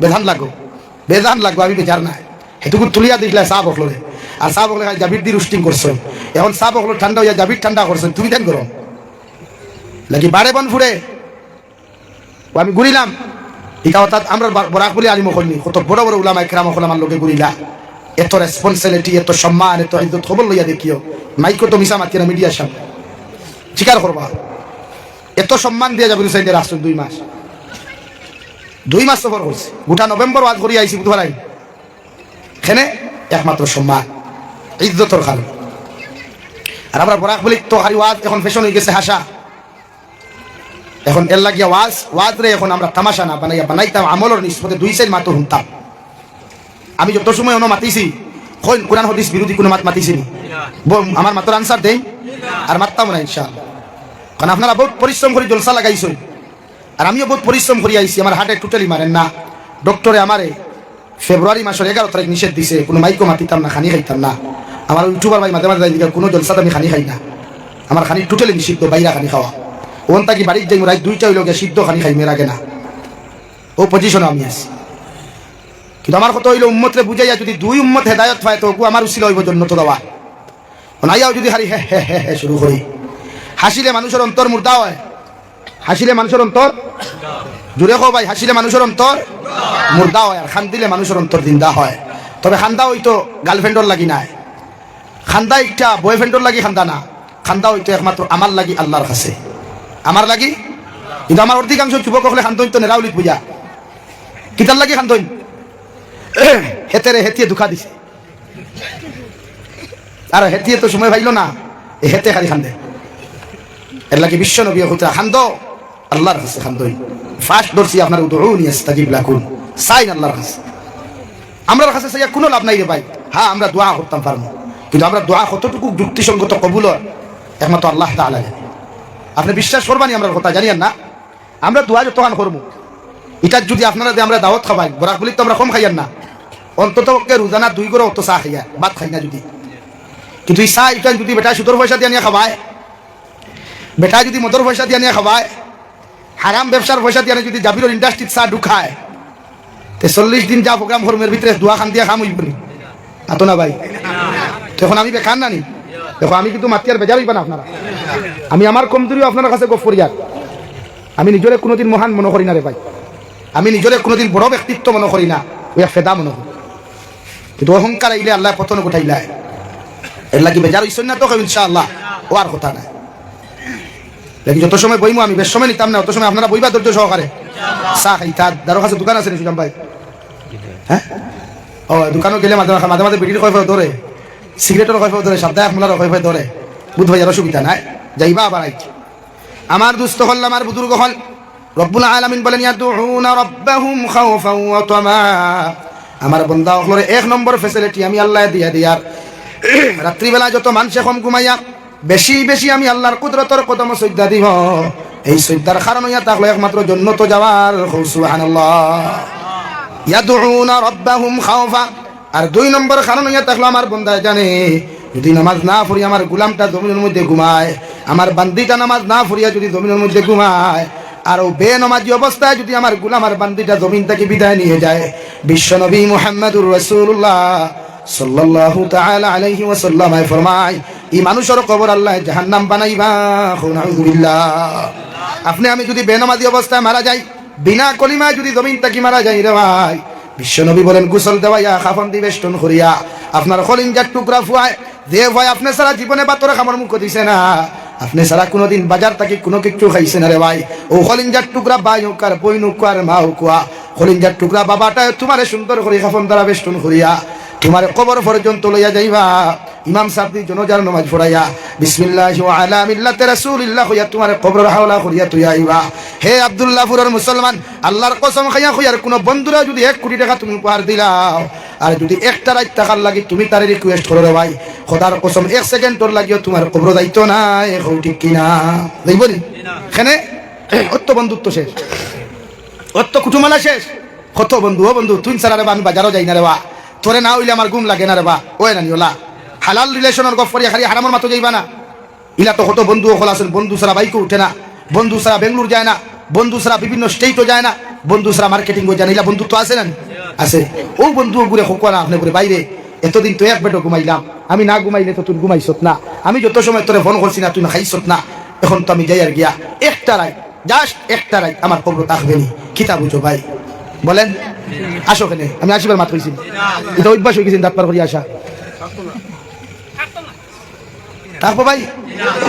বেধান লাগো, বেধান লাগবো, আমি বেজার না। সেটুকু তুলিয়া দিলে চাহ বকলে, আর চাহ বকলে জাবির দিয়ে রুস্টিং করছো, এখন চাহ বকলো ঠান্ডা হইয়া জাবির ঠান্ডা করছেন, তুমি দেন করো নাকি বারে বন ফুরে। আমি ঘুরিলাম এটা অর্থাৎ আমরা বরাক বলি আলিম করিনি, কত বড় বড় উলামা ইকরাম হল আমার লোকে ঘুরিলা, এত রেসপন্সিবিলিটি, এত সম্মান, এত ইজ্জত খবর লইয়া দেখিও, মাইকো তো মিশা মাতি না মিডিয়ার সামনে স্বীকার করবা, এত সম্মান দিয়ে যাবে হুসাইনের আসছেন 2 মাস সফর করছে, গোটা নভেম্বর ওয়াজ করিয়া আইসি বুধবার আই, এখানে একমাত্র সম্মান ইজ্জতর খালো। আর আমরা বরাক বলি তো হারি ওয়াজ এখন ফ্যাশন হয়ে গেছে হাসা, এখন এর লাগিয়া ওয়াজ রে এখন আমরা তামাশা না বানাইয়া বানাইতাম আমলের নিষ্পত্তি 2 সাইড মাতো শুনতাম। আমি যত সময় অন্য মাতিছি কোরআন হাদিস বিরোধী কোনো মাত মাতিছি নি, আমার মাত্র আনসার দেই আর মাততাম না ইনশাআল্লাহ, কারণ আপনারা বহুত পরিশ্রম করে জলসা লাগাইছেন, আর আমিও বহুত পরিশ্রম করে আইছি। আমার হার্টে টোটালি মারেন না, ডক্টরে আমারে ফেব্রুয়ারি মাসের 11 তারিখ নিষেধ দিছে, কোনো মাইকো মাতিতাম না, খানি খাইতাম না। আমার ইউটিউবার ভাই মাঝে মাঝে কোনো জলসাতে আমি খানি খাই না, আমার খানি টোটালি নিষিদ্ধ, বাইরা খানি খাওয়া। ওন তাকি বাড়ির যাই রাত 2টা হইল গিয়ে সিদ্ধ খানি খাই, মেয়ের আগে না, ও পজিশনে আমি আছি। কিন্তু আমার কথা হইলো উম্মতরে বুঝাইয়া যদি 2 উম্মত হেদায়ত পায় তো আমার উসিলা হইব জন্নত দেওয়া, নাইয়াও যদি হারি হ্যাঁ হ্যাঁ হ্যাঁ হ্যাঁ শুরু করি, হাসিলে মানুষের অন্তর মুর্দা হয়, হাসিলে মানুষের অন্তর জুড়ে হো ভাই, হাসিলে মানুষের অন্তর মুর্দা হয়, আর খান দিলে মানুষের অন্তর জিন্দা হয়। তবে খান্দা হইতো গার্লফ্রেন্ডর লাগি নাই, খান্দা একটা বয়ফ্রেন্ডর লাগি খান্দা না, খান্দা হইতো একমাত্র আমার লাগি আল্লাহর কাছে, আমার লাগি। কিন্তু আমার অধিকাংশ যুবক হলে খান্তইন তো নেরাউলিত বুঝা কিতার লাগি খান্তইন হেতেরে হেতিয়ে দুঃখা দিছে, আর হেতিয়ে তো সময় পাইল না, হেতে খালি খান্দে। এর লাগে বিশ্ব নবী হতে খান্দ আল্লাহর কাছে খান্দই। ফার্স্ট ধরছি আপনার উদউনি আস্তাজিব লাকুম, সাইন আল্লাহর কাছে, আমরার কাছে সাইয়া কোনো লাভ নাই রে ভাই। হ্যাঁ আমরা দোয়া করতাম পারবো, কিন্তু আমরা দোয়া কতটুকু যুক্তিসঙ্গত কবুল একমাত্র আল্লাহ তাআলা জানে। আপনি বিশ্বাস করবানি আমরা কথা জানিয়েন না, আমরা দোয়া যতক্ষণ করবো, এটার যদি আপনারা আমরা দাওয়াত খাবাই, বরাক বলি তো আমরা কম খাইয়ান না, অন্তত রোজানা 2 করে অত চা খাইয়া ভাত খাই না যদি, কিন্তু এই চা এটা যদি বেটা সুদর পয়সা দিয়ে নিয়ে খাবায়, বেটা যদি মদর পয়সা দিয়ে নিয়ে খাবায়, হারাম ব্যবসার পয়সা দিয়ে যদি জাবির ইন্ডাস্ট্রির চা ঢুকায়, 40 দিন যা প্রোগ্রাম করমের ভিতরে দোয়া খান দিয়া খাম হইব না তো না ভাই। তখন আমি বেখান না নি, দেখো আমি কিন্তু মাতিয়ার বেজার হইবা না আপনারা, আমি আমার কমজোরিও আপনার কাছে গফ করি, আমি নিজরে কোনোদিন মহান মনে করি না রে ভাই, আমি নিজরে কোনোদিন বড় ব্যক্তিত্ব মনে করি না, ওই ফেদা মনে করি। কিন্তু অহংকার আইলে আল্লাহ পতন গোটাইলা, এর লাগি বেজার হইছেন না তো ইনশাআল্লাহ, ও আর কথা নাই। লাগি যত সময় বইমু আমি বেশ সময় নিতাম না, অত সময় আপনারা বইবা ধৈর্য সহকারে চা খাইতা। দারো কাছে দোকান আছে সুজাম ভাই, হ্যাঁ ও দোকানও গেলে মাঝে মাঝে মাঝে বিড়ির কয়ফা ধরে, সিগারেটের কয়ফা ধরে, সাপ্তাহ মোলার কয়ফা ধরে, বুধ ভাইয়ার অসুবিধা নাই, যাইবা আবার আইছি। আমার দুস্থ হল, আমার বুজুর্গ হল, রব্বুল আলামিন বলেন ইয়াদউনা রাব্বাহুম খাওফান ওয়া তামা, আমার বান্দা হলরে 1 নম্বর ফ্যাসিলিটি আমি আল্লাহ দিয়া দিয়ার, রাত্রিবেলা যত মানুষ কম ঘুমাইয়া বেশি বেশি আমি আল্লাহর কুদরতের কদম সজদা দিব, এই সজদার কারণ ইয়া তাহলে একমাত্র জান্নাত যাওয়ার। সুবহানাল্লাহ, ইয়াদউনা রাব্বাহুম খাওফা। আর 2 নম্বর কারণ ইয়া তাহলে আমার বান্দা জানে যদি নামাজ না পড়ি আমার গোলামটা জমিনের মধ্যে ঘুমায়, আমার বান্দিটা নামাজ না পড়িয়া যদি জমিনের মধ্যে ঘুমায়, আর ও বেনামাজি অবস্থায় যদি আমার গোলাম আর বান্দিটা জমিন থেকে বিদায় নিয়ে যায়, বিশ্বনবী মুহাম্মদুর রাসূলুল্লাহ সাল্লাল্লাহু তাআলা আলাইহি ওয়াসাল্লাম ফরমায় এই মানুষের কবর আল্লাহ জাহান্নাম বানাইবা। নাউযুবিল্লাহ। আপনি আমি যদি বেনামাজি অবস্থায় মারা যাই, বিনা কলিমায় যদি জমিন তাকি মারা যায় রে ভাই, বিশ্বনবী বলেন গোসল দেওয়াইয়া খাফন দি বেষ্টন করিয়া আপনার কলিজার টুকরা ফুয়ায় যে ভাই আপনি সারা জীবনে বাতরে খামার মুখ দিছে না, আপনি সারা কোনোদিন বাজার থেকে কোনো কিছু খাইছে না রে ভাই, ও কলিজার টুকরা ভাই হোক আর বই নুক আর মা হোক, কলিজার টুকরা বাবাটা তোমারে সুন্দর করে খাফন দ্বারা বেষ্টন করিয়া তোমার কবর পর্যন্ত লইয়া যাইবা। ইমাম সাহেব জনজার নামাজ পড়াইয়া বিসমিল্লাহি ওয়া আলা মিল্লাতি রাসূলিল্লাহ হইয়া তোমার কবর হাওলা করিয়া তুই আইবা। হে আব্দুল্লাহপুরের মুসলমান, আল্লাহর কসম খাইয়া কইয়ার কোন বন্ধুরা যদি 1 কোটি টাকা তুমি উপহার দিলাও, আর যদি একটা রাত টাকার লাগি তুমি তারে রিকোয়েস্ট করো রে ভাই, খোদার কসম 1 সেকেন্ড তোর লাগিও তোমার কবর যাইতো না, এ ঠিক কিনা দেখবনি এখানে অত বন্ধুত্ব শেষ, অত কুটুমালা শেষ, কত বন্ধু, ও বন্ধু তুই ছাড়া রে বা আমি বাজারও যাই না রে বা, তোরে না হইলে আমার ঘুম লাগে না রে বা, ওই না নিওলা হালাল রিলেশনের গফ করিয়া খালি হারামের মাতো যাইবা না। ইলা তো কত বন্ধু হল আছেন, বন্ধু ছাড়া বাইকও উঠে না, বন্ধু ছাড়া বেঙ্গলোর যায় না, বন্ধু ছাড়া বিভিন্ন স্টেটও যায় না, বন্ধু ছাড়া মার্কেটিংও যায় না, ইলা বন্ধুত্ব আছে না আছে। ও বন্ধু ঘুরে হোক না আপনি ঘুরে বাইরে, এতদিন তো এক বেটো ঘুমাইলাম, আমি না ঘুমাইলে তো তুই ঘুমাইছত না, আমি যত সময় তোরে ফোন করছি না তুই না খাইছত না, এখন তো আমি যাই আর গিয়া একটা রায় জাস্ট একটা রায় আমার কবর থাকবে নি, কিতা বুঝো ভাই বলেন? আসো কেন আমি আসিবার মাত কইছি, এটা অভ্যাস হয়ে গেছেন দাঁত পার করিয়া আসা, থাকবো ভাই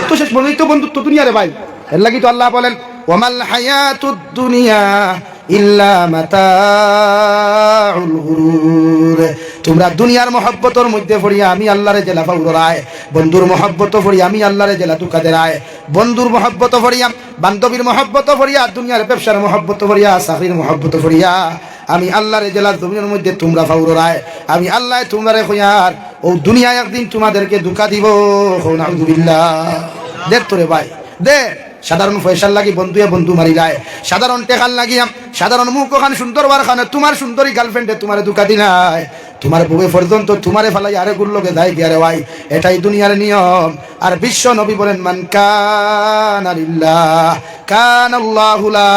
তো শেষ বলেই তো বন্ধুত্ব দুনিয়া রে ভাই। এর লাগি তো আল্লাহ বলেন ওয়ামাল হায়াতুদ দুনিয়া ইল্লা মাতাউল গুরুর, তোমরা দুনিয়ার মহব্বতের মধ্যে পড়িয়া আমি আল্লাহরে জেলা ফাউরায়, বন্ধুর মহব্বত পড়িয়া আমি আল্লাহরে জেলা তুকা দেরায়, বন্ধুর মহব্বত পড়িয়া বান্ধবীর মহব্বত পড়িয়া দুনিয়ার ব্যবসার মহব্বত পড়িয়া চাকরির মহব্বত পড়িয়া আমি আল্লাহরে জেলা জমিনের মধ্যে তোমরা ফাউরায়, আমি আল্লাহ তোমরা কইয়ার ও দুনিয়ায় একদিন তোমাদেরকে ধোঁকা দিব। নাউযুবিল্লাহ দেখ তোরে ভাই দে, সাধারণ পয়সার লাগি বন্ধুয়ে বন্ধু মারি যায়, সাধারণ টেকার লাগিয়া সাধারণ মুখ ওখান সুন্দর বার খানে তোমার সুন্দরী গার্লফ্রেন্ডে তোমারে ধোঁকা দিলাই, তোমার বউয়ে পর্যন্ত তোমারে ফেলাই আরে গুল্লোকে দায় গিয়া রে ভাই, এটাই দুনিয়ার নিয়ম। আর বিশ্ব নবী বলেন মান কানা লিল্লাহ কানাল্লাহু লা,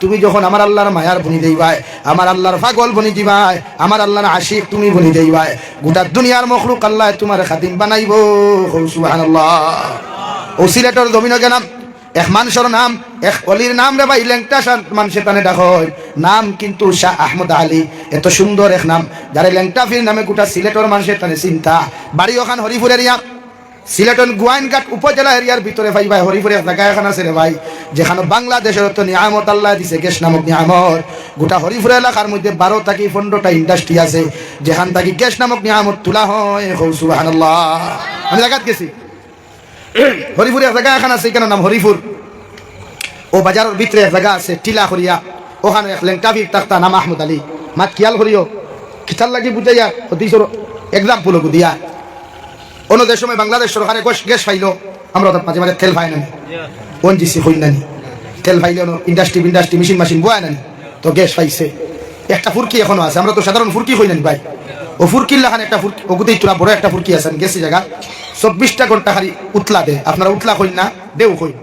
তুমি যখন আমার আল্লাহর মায়ার বনি দেইবাই, আমার আল্লাহর পাগল বনি দিবাই, আমার আল্লাহর আশিক তুমি বনি দেইবাই, গোটা দুনিয়ার মখলুক আল্লাহ তোমার খাতিম বানাইবো। সুবহানাল্লাহ। ও সিলেটের জমিন নাম এক মানুষের নাম এক অলির নাম রে ভাই, ল্যাংটা মানুষের টানে ডাক হয়, নাম কিন্তু শাহ আহমদ আলী, এত সুন্দর এক নাম, যারা ল্যাংটা ফির নামে গোটা সিলেটের মানুষের টানে চিন্তা। বাড়ি ওখান হরিপুর এরিয়া, সিলেটন গোয়াইনঘাট উপজেলা এরিয়ার ভিতরে ভাই ভাই হরিপুরে এক জায়গা এখন আছে রে ভাই, যেখানে বাংলাদেশের তো নিয়ামত আল্লাহ দিছে, গ্যাস নামক নিয়ামত। গোটা হরিপুর এলাকার মধ্যে 12 থেকে 15টা ইন্ডাস্ট্রি আছে, যেখান থেকে গ্যাস নামক নিয়ামত তোলা হয়। সুবহানাল্লাহ। আমি জায়গাত গেছি, হরিপুরে এক জায়গা এখন আছে, এখানে নাম হরিপুর। ও বাজারের ভিতরে এক জায়গা আছে টিলা করিয়া, ওখানে এক লেংটাভির তাক্তা নাম আহমদ আলী, মাত খেয়াল করিও খিতাল লাগি বুঝাইয়া অতিশর এক্সাম্পল দিয়া। অন্যদের সময় বাংলাদেশ সরকারে গ্যাস পাইল, আমরা মাঝে মাঝে তেল পাই নানি, ওএনজিসি হই নানি, তেল পাইলে ইন্ডাস্ট্রি মেশিন বয় নানি, তো গ্যাস পাইছে। একটা ফুরকি এখনো আছে, আমরা তো সাধারণ ফুরকি হই নানি ভাই, ও ফুরকির লাখান একটা ফুরকি, ওগুতেই তোরা বড় একটা ফুরকি আছেন গেছি জায়গা, 24টা ঘন্টা খালি উতলা দে। আপনারা উতলা কই না দেও কই,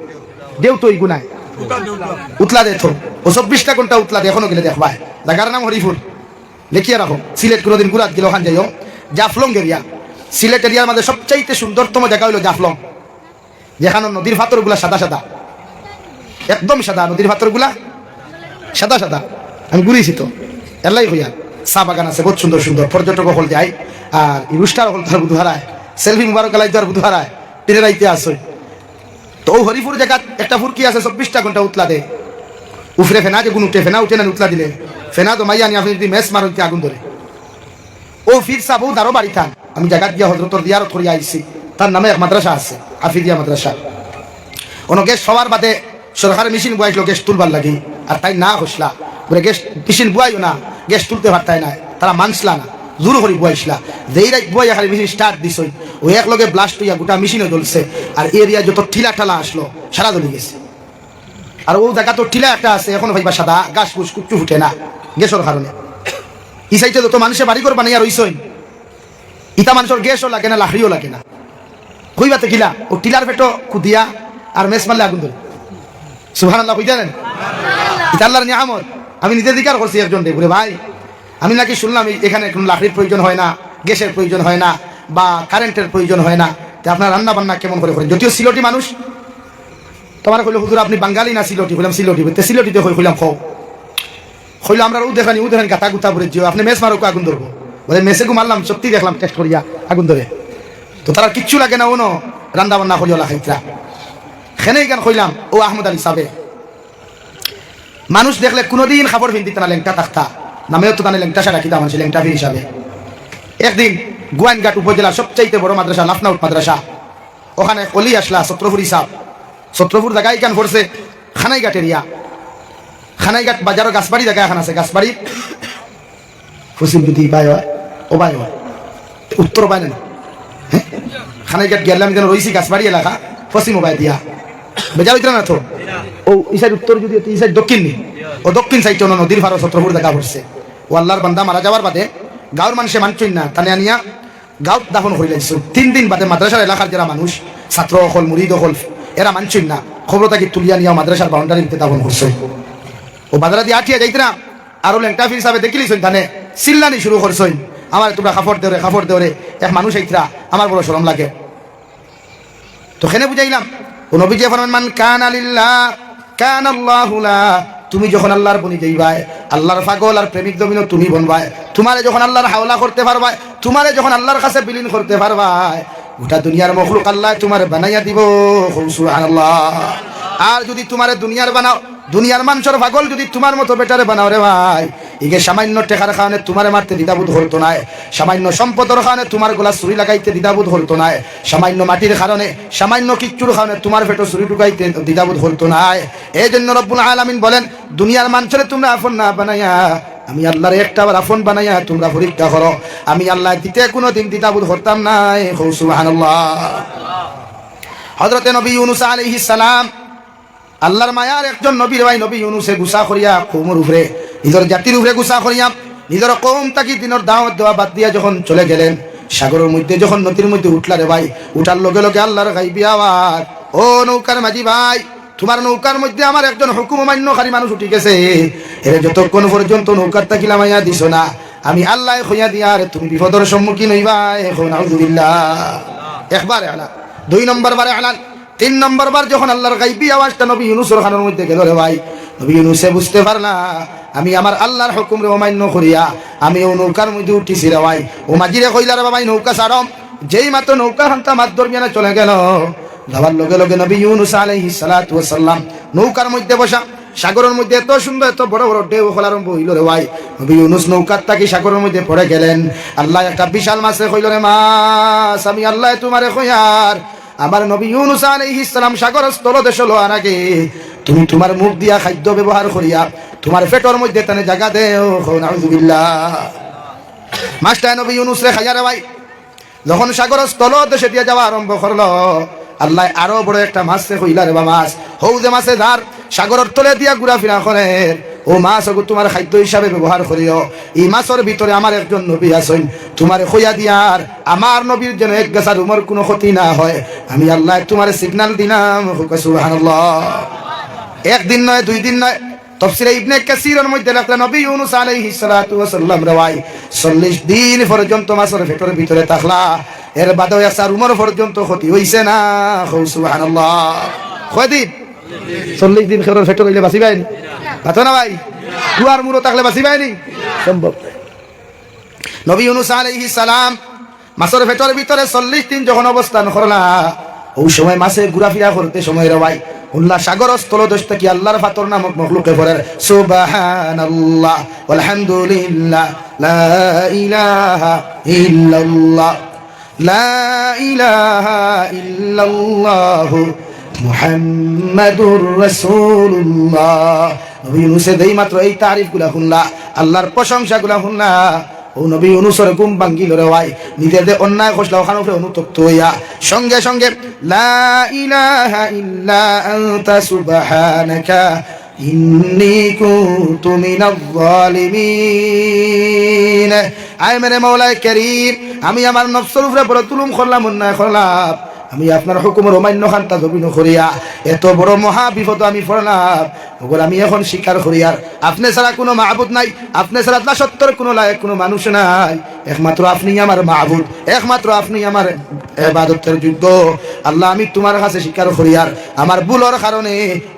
দেও তো এই গুনায় উতলা দে, তো ও 24টা ঘন্টা উতলা দে, এখনো গেলে দেখবা। জায়গার নাম হরিপুর, লিখিয়ে রাখো। সিলেট কোনোদিন গুরাত গেলে ওখান যাইও, জাফলং এরিয়া, সিলেট এরিয়ার মধ্যে সবচাইতে সুন্দরতম জায়গা হইল জাফলং, যেখানে নদীর পাথর গুলা সাদা সাদা, একদম সাদা, নদীর পাথর গুলা সাদা সাদা। আমি ঘুরিয়েছি তো, এলাই হইয়া চা বাগান আছে বহুত সুন্দর সুন্দর, পর্যটক হল যায়, আর ইরুস্টার হল তার বুধ হারায়, সেলফি মুবারক আলাই তার বুধ হারায়, ট্রেনের আইতে আসই। তো হরিপুর জায়গা একটা ফুরকি আছে, 24টা ঘন্টা উতলা দে, উফরে ফেনা যে গুণ উঠে, ফেনা উঠে না উতলা দিলে, ফেনা তো মাইয়া নি আপনি যদি মেস মার হইতে আগুন ধরে। ও ফির সাবু দারো বাড়ি থান, আমি জায়গা গিয়া হজরতর দিয়ারত করি আইছি, তার নামে এক মাদ্রাসা আছে হাফিজিয়া মাদ্রাসা। কোনো গ্যাস সবার বাদে সরকারের মেশিন বুয়াইছিল গ্যাস তুলবার লাগি, আর তাই না হসলা বলে গ্যাস মেশিন বুয়াইও না, গ্যাস তুলতে পারতাই না, তারা মানসলা না, জোর করে বুয়াইছিলা। যেই রাত বুয়াইয়া খালি মেশিন স্টার্ট দিছই, ওই এক লগে ব্লাস্ট হইয়া গোটা মেশিনও জ্বলছে, আর এরিয়া যত ঠিলা ঠালা আসলো সারা জ্বলে গেছে। আর ও জায়গা তো ঠিলা একটা আছে, এখন ভাইবা সাদা গাছ গুছ কুচু ফুটে না গ্যাসের কারণে। ই সাইডে যত মানুষের বাড়ি ঘর বানাইয়া রইছই, ইটা মানুষের গ্যাসও লাগে না, লাকড়িও লাগে না, কইবাতে কিলা ও টিলার পেটো কুদিয়া আর মেস মারলে আগুন ধরে। সুবহানাল্লাহ কই জানেন, এটা আল্লাহর নিয়ামত। আমি নিজে দিকার করছি একজন বলে ভাই, আমি নাকি শুনলাম এখানে কোনো লাকড়ির প্রয়োজন হয় না, গ্যাসের প্রয়োজন হয় না, বা কারেন্টের প্রয়োজন হয় না, তা আপনার রান্না বান্না কেমন করে করেন? যদিও সিলটি মানুষ, তোমার কইলো হুজুর আপনি বাঙালি না সিলটি? বললাম সিলটি, সিলটিতে কইলাম খাও হইলো আমরা ও দেখানি গাতা গুতা পরে জিও আপনি মেস মারো আগুন ধরবো বলে মেসে গু মারলাম সত্যি দেখলাম টেস্ট করিয়া আগুন ধরে তো তারা কিচ্ছু লাগে না ওনো রান্না বান্না করিয়া খাইতরা খেনেই গান কইলাম ও আহমদ আলী সাহেব মানুষ দেখলে কোনোদিন খাবার ভিন্দিতে না লেংটা তাক্তা নামেও তো তানে লেংটা সারা কিতা মানুষ লেংটা ফির হিসাবে একদিন গোয়াইনঘাট উপজেলা সবচাইতে বড় মাদ্রাসা লাফনাউট মাদ্রাসা ওখানে কলি আসলা ছত্রপুর হিসাব ছত্রপুর জায়গায় কান পড়ছে খানাইঘাট এরিয়া খানাইঘাট বাজারও গাছবাড়ি জায়গা এখন আছে গাছবাড়ি পশ্চিম পিঠি বাই হয় ও বাই হয় উত্তর বাই নেন হ্যাঁ খানাইঘাট গেলাম যেন রয়েছি গাছবাড়ি এলাকা পশ্চিম বাই দিয়া বেজার হইতে না তো ও এই সাইড উত্তর যদি এই সাইড দক্ষিণ নি ও দক্ষিণ সাইড নদীর ভারত ছত্রপুর জায়গা পড়ছে ও আল্লাহর বান্দা মারা যাওয়ার বাদে গাঁৱৰ মানুষে মানছই না তানে আনিয়া গাঁৱত দাফন করে লাগছে 3 দিন বাদে মাদ্রাসার এলাকার যারা মানুষ ছাত্র হল মুরিদ হল এরা মানছই না খবর তাকে তুলিয়া নিয়া মাদ্রাসার বাউন্ডারিতে দাফন করছে ও বাজারা দিয়ে আঠিয়া যাইতে না আরো লেংটা ফির হিসাবে দেখিলিস তানে চিল্লানি শুরু করছই আমার তোমরা খাফর দেওরে এক মানুষ আইতরা আমার বড় শরম লাগে তো খেনে বুঝাইলাম ও নবীজি ফরমান মান কানা লিল্লাহ কানা আল্লাহু লা তুমি যখন আল্লাহর বনি যাইবাই আল্লাহর পাগল আর প্রেমিক দমিনো তুমি বনবাই তোমারে যখন আল্লাহর হাওলা করতে পারবাই তোমারে যখন আল্লাহর কাছে বিলীন করতে পারবাই গোটা দুনিয়ার মখলুক আল্লাহ তোমারে বানাইয়া দিব সুবহানাল্লাহ আর যদি তোমারে দুনিয়ার বানাও দুনিয়ার মানুষের পাগল যদি তোমার মতো বেটারে বানাও রে ভাই ইগে সামান্য টেকার কারণে তোমারে মারতে দ্বিধাবোধ হতো না সামান্য সম্পদের কারণে তোমার গলা ছুরি লাগাইতে দ্বিধাবোধ হতো না সামান্য মাটির কারণে সামান্য কিচ্ছুর কারণে তোমার পেটে ছুরি ঢুকাইতে দ্বিধাবোধ হতো না এই জন্য রব্বুল আলামিন বলেন দুনিয়ার মানুষের তোমরা আপন না বানাইয়া আমি আল্লাহর একটা বার আপন বানাইয়া তোমরা পরীক্ষা করো আমি আল্লাহ দিতে কোনো দিন দ্বিধাবোধ করতাম না সুবহানাল্লাহ হযরতে নবী ইউনূস আলাইহিস সালাম আল্লাহর মায়ার একজন নবীর ভাই নবী ইউনূসে গুসা করিয়া কওমের উপরে নিজের জাতির উপরে গুসা করিয়া নিজের কওম তাকি দিনের দাওয়াত দেওয়া বাদ দিয়া যখন চলে গেলেন সাগরের মধ্যে যখন নদীর মধ্যে উঠলা রে ভাই উঠার লগে লগে আল্লাহর গাইবি আওয়াজ ও নৌকার মাঝি ভাই তোমার নৌকার মধ্যে আমার একজন হুকুম মান্যকারী মানুষ উঠে গেছে এর যতক্ষণ পর্যন্ত নৌকার তাকি লামাইয়া দিছো না আমি আল্লাহ কইয়া দিয়ার তুমি বিপদের সম্মুখীন হইবা এখন আউযুবিল্লাহ একবারে আলা 2 নম্বর বারে আলা 3 নম্বর বার যখন আল্লাহর গাইবি আওয়াজটা নবী ইউনূসের কানের মধ্যে গেল রে ভাই নবী ইউনূসে বুঝতে পারলা আমি আমার আল্লাহর হুকুম রে অমান্য করিয়া আমি ও নৌকার মধ্যে উঠিছি রে ভাই ও মাঝিরে কইলা রে ভাই নৌকা ছাড়ম যেই মাত্র নৌকা হান্তা মাছ দরমিয়ানে চলে গেল যাওয়ার লগে লগে নবী ইউনূস আলাইহিস সালাতু ওয়াস সালাম নৌকার মধ্যে বসা সাগরের মধ্যে এত সুন্দর এত বড় বড় ঢেউ আরম্ভ হইল রে ভাই নবী ইউনূস নৌকার তাকি সাগরের মধ্যে পড়ে গেলেন আল্লাহ একটা বিশাল মাছে কইল রে মাছ আমি আল্লাহ তোমারে কইয়ার আমার নবী ইউনূস আলাইহিস সালাম সাগরের তলদেশে লওয়ার আগে তুমি তোমার মুখ দিয়া খাদ্য ব্যবহার করিয়া তোমার পেটের মধ্যে তানে জায়গা দেও নাউযুবিল্লাহ মাস্টার নবী ইউনূস রে খাইয়া রে ভাই যখন সাগরের তলদেশে দিয়া যাওয়া আরম্ভ করলো আল্লাহ আরো বড় একটা মাছ কইলা রে বা মাছ হৌ যে মাছে ধার সাগরের তলে দিয়া ঘুরাফেরা করে ও মাছ তোমার খাদ্য হিসাবে ব্যবহার করিও এই মাছের ভিতরে আমার একজন নবী আছেন তোমার খইয়া দিয়ার আমার নবীর যেন এক গাছার উমর কোনো ক্ষতি না হয় আমি আল্লাহ তোমার সিগন্যাল দিলাম সুবহানাল্লাহ একদিন নয় 2 দিন নয় তাফসীরে ইবনে কাসীরের মধ্যে লেখা নবী ইউনূস আলাইহিস সালাতু ওয়াস সালাম রাওয়াই 40 দিন পর্যন্ত মাছের পেটের ভিতরে থাকলা এর বাদে একসার উমর পর্যন্ত ক্ষতি হইছে না সুবহানাল্লাহ কয়দিন 40 দিন খেরর ফেটো কইলে বাঁচিবাই নি বাতো না ভাই দুয়ার মুরো থাকলে বাঁচিবাই নি সম্ভব নবী ইউনূস আলাইহিস সালাম মাছের পেটের ভিতরে 40 দিন যখন অবস্থান করলা ওই সময় মাছে ঘোরাফেরা করতে সময় রে ভাই উল্লাহ সাগর স্থলদেশ থেকে আল্লাহর ফাতর নামক মখলুকে পড়ে সুবহানাল্লাহ আলহামদুলিল্লাহ লা ইলাহা ইল্লাল্লাহ লা ইলাহা ইল্লাল্লাহ মুহাম্মাদুর রাসূলুল্লাহ নবী ইউনূসের দেই মাত্র এই তারিফগুলা শুনলা আল্লাহর প্রশংসাগুলা শুনলা ও নবী ইউনূসের ঘুম ভাঙ্গিল রে ভাই নিজেদের অন্যায় কষলা ওখানে উপরে অনুতপ্ত হইয়া সঙ্গে সঙ্গে লা ইলাহা ইল্লা আনতা সুবহানাকা ইন্নী কুনতু মিনাজ জালিমিন আয় মেরে মাওলায়ে কারীম আমি আমার নফসের উপরে বড় জুলুম করলাম অন্যায় করলাম আমি আপনার হুকুমের অমান্য খান্তা জবিন করিয়া এত বড় মহা বিপদ আমি পড়লাম ওগুলো আমি এখন স্বীকার করি আর আপনি ছাড়া কোনো মাহবুদ নাই আপনি ছাড়া আল্লাহ সত্তর কোনো লায়ক কোনো মানুষ নাই একমাত্র আপনি আমার মাহবুদ, একমাত্র আপনি আমার ইবাদতের যোগ্য। আল্লাহ আমি তোমার কাছে স্বীকার করি আর আমার ভুলের কারণে,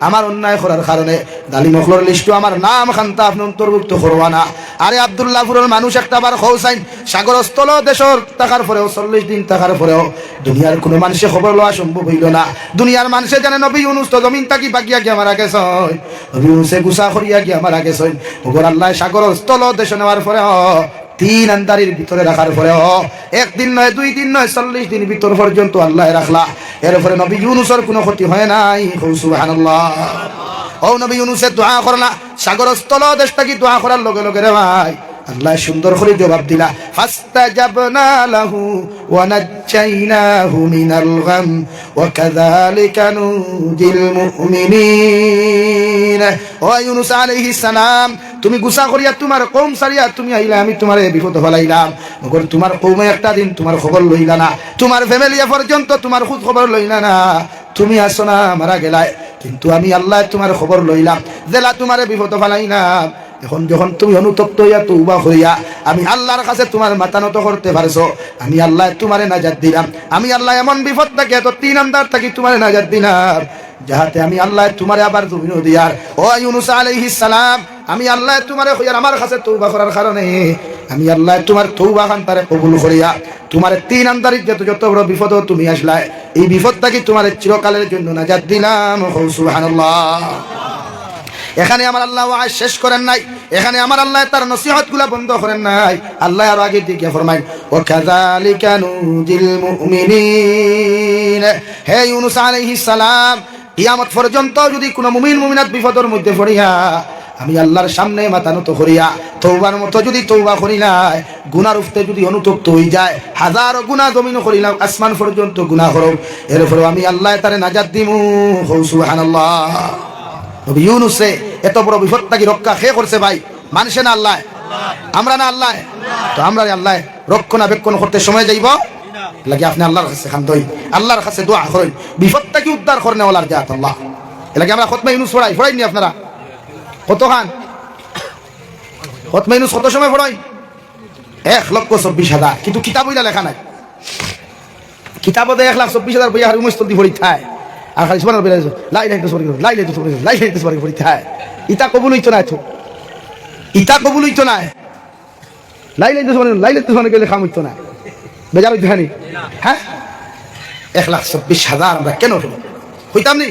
আমার অন্যায় করার কারণে দালিমখলর লিস্ট আমার নাম খান্তা আপনি অন্তর্ভুক্ত করবা না। আরে আব্দুল্লাহপুরের মানুষ একটা বার খৌসাইন সাগরস্থল দেশর থাকার পরেও 40 দিন থাকার পরেও দুনিয়ার কোনো মানুষের খবর লওয়া সম্ভব হইল না। দুনিয়ার মানুষে জানে নবী ইউনুস তো জমিন থাকি বাকিয়া গিয়া মারা গেছে, নবী ইউনুসে গুসা করিয়া গিয়া মারা গেছে। ওগর আল্লাহ সাগরস্থল দেশ নেওয়ার পরেও 3 আন্দারির ভিতরে রাখার পরেও 1 দিন নয় 2 দিন নয় 40 দিন ভিতর পর্যন্ত আল্লাহ রাখলা। এরপরে নবী ইউনুসের কোনো ক্ষতি হয় নাই। সুবহানাল্লাহ। ও নবী ইউনুসে দোয়া করলা, সাগরস্থল দেশটা কি দোয়া করার লগে লগে রে ভাই আল্লাহ সুন্দর করে জবাব দিলা, ফাস্তাজাবনা লাহু ওয়া নাজ্জাইনাহু মিনাল গাম ওয়া কাযালিকা নুজিল মুমিনিন। ও ইউনুস আলাইহিস সালাম, তুমি গুসা করিয়া তোমার কওম সারিয়া তুমি আইলা, আমি তোমারে বিপদ ফলাইলাম। মগর তোমার কওমে একটা দিন তোমার খবর লইলা না, তোমার ফ্যামিলি পর্যন্ত তোমার খোঁজ খবর লইলা না। তুমি আসো না মারা গেলাই, কিন্তু আমি আল্লাহ তোমার খবর লইলাম, জেলা তোমারে বিপদ ফলাইলাম। এখন যখন তুমি অনুতপ্ত হইয়া তওবা হইয়া আমি আল্লাহর কাছে তোমার মাথা নত করতে পারছো, আমি আল্লাহ তোমারে নাজাত দিলাম। আমি আল্লাহ এমন বিপদ থেকে এত 3 আন্দার থাকি তোমারে নাজাত দিলাম, যাহাতে আমি আল্লাহ তোমারে আবার জমিন দিয়ার। ও ইউনুস আলাইহিস সালাম, আমি আল্লাহ তোমারে হইয়ার আমার কাছে তওবা করার কারণে আমি আল্লাহ তোমার তওবা খানতারে কবুল করিয়া তোমার 3 আন্দারিত যত বড় বিপদ তুমি আসলা, এই বিপদ থেকে তোমার চিরকালের জন্য নাজাত দিলাম। সুবহানাল্লাহ। এখানে আমার আল্লাহ ওয়াজ শেষ করেন নাই, এখানে আমার আল্লাহ তার নসিহতগুলা বন্ধ করেন নাই। আল্লাহ আর আগে দিকে ফরমায়, ওয়া কাযালিকা নুজিল মুমিনিন। হে ইউনুস আলাইহিস সালাম, কিয়ামত পর্যন্ত যদি কোনো মুমিন মুমিনাত বিপদের মধ্যে পড়িয়া আমি আল্লাহর সামনে মাথা নত করিয়া তওবার মতো যদি তওবা করিলাই, গুনার উফতে যদি অনুতপ্ত হয়ে যায়, হাজারো গুনাহ জমিন করিলাম, আসমান পর্যন্ত গুনাহ করব, এরপরে আমি আল্লাহ তারে নাজাত দিমু। সুবহানাল্লাহ। নবী ইউনুসে এত বড় বিপদ থেকে রক্ষা কে করছে ভাই? মানুষে না আল্লাহ? আমরা না আল্লাহ? তো আমরা আল্লাহ রক্ষণাবেক্ষণ করতে সময় যাইব লাগে আপনি আল্লাহর কাছে খান দই, আল্লাহর কাছে দোয়া করেন, বিপদ থেকে উদ্ধার করেন ওয়ালার জাত আল্লাহ। এলাকে আমরা খতমে ইউনুস পড়াইনি আপনারা কত খান? খতমে ইউনুস কত সময় পড়াই? 1,24,000, কিন্তু কিতাব বইলা লেখা নাই। কিতাবতে 1,24,000 বইয়া আর উমস্তল দি পড়ি থায়, আর খালি সুবহানাল্লাহ বলে লা ইলাহা ইল্লাল্লাহ লা ইলাহা ইল্লাল্লাহ লা ইলাহা ইল্লাল্লাহ পড়ি থায়। ইতা কবুল হইতো না, তো ইতা কবুল হইতো না। লা ইলাহা ইল্লাল্লাহ লা ইলাহা ইল্লাল্লাহ গেলে খাম হইতো না, বেজার হইতো না। হ্যাঁ, 1,24,000 আমরা কেন হইতাম নি?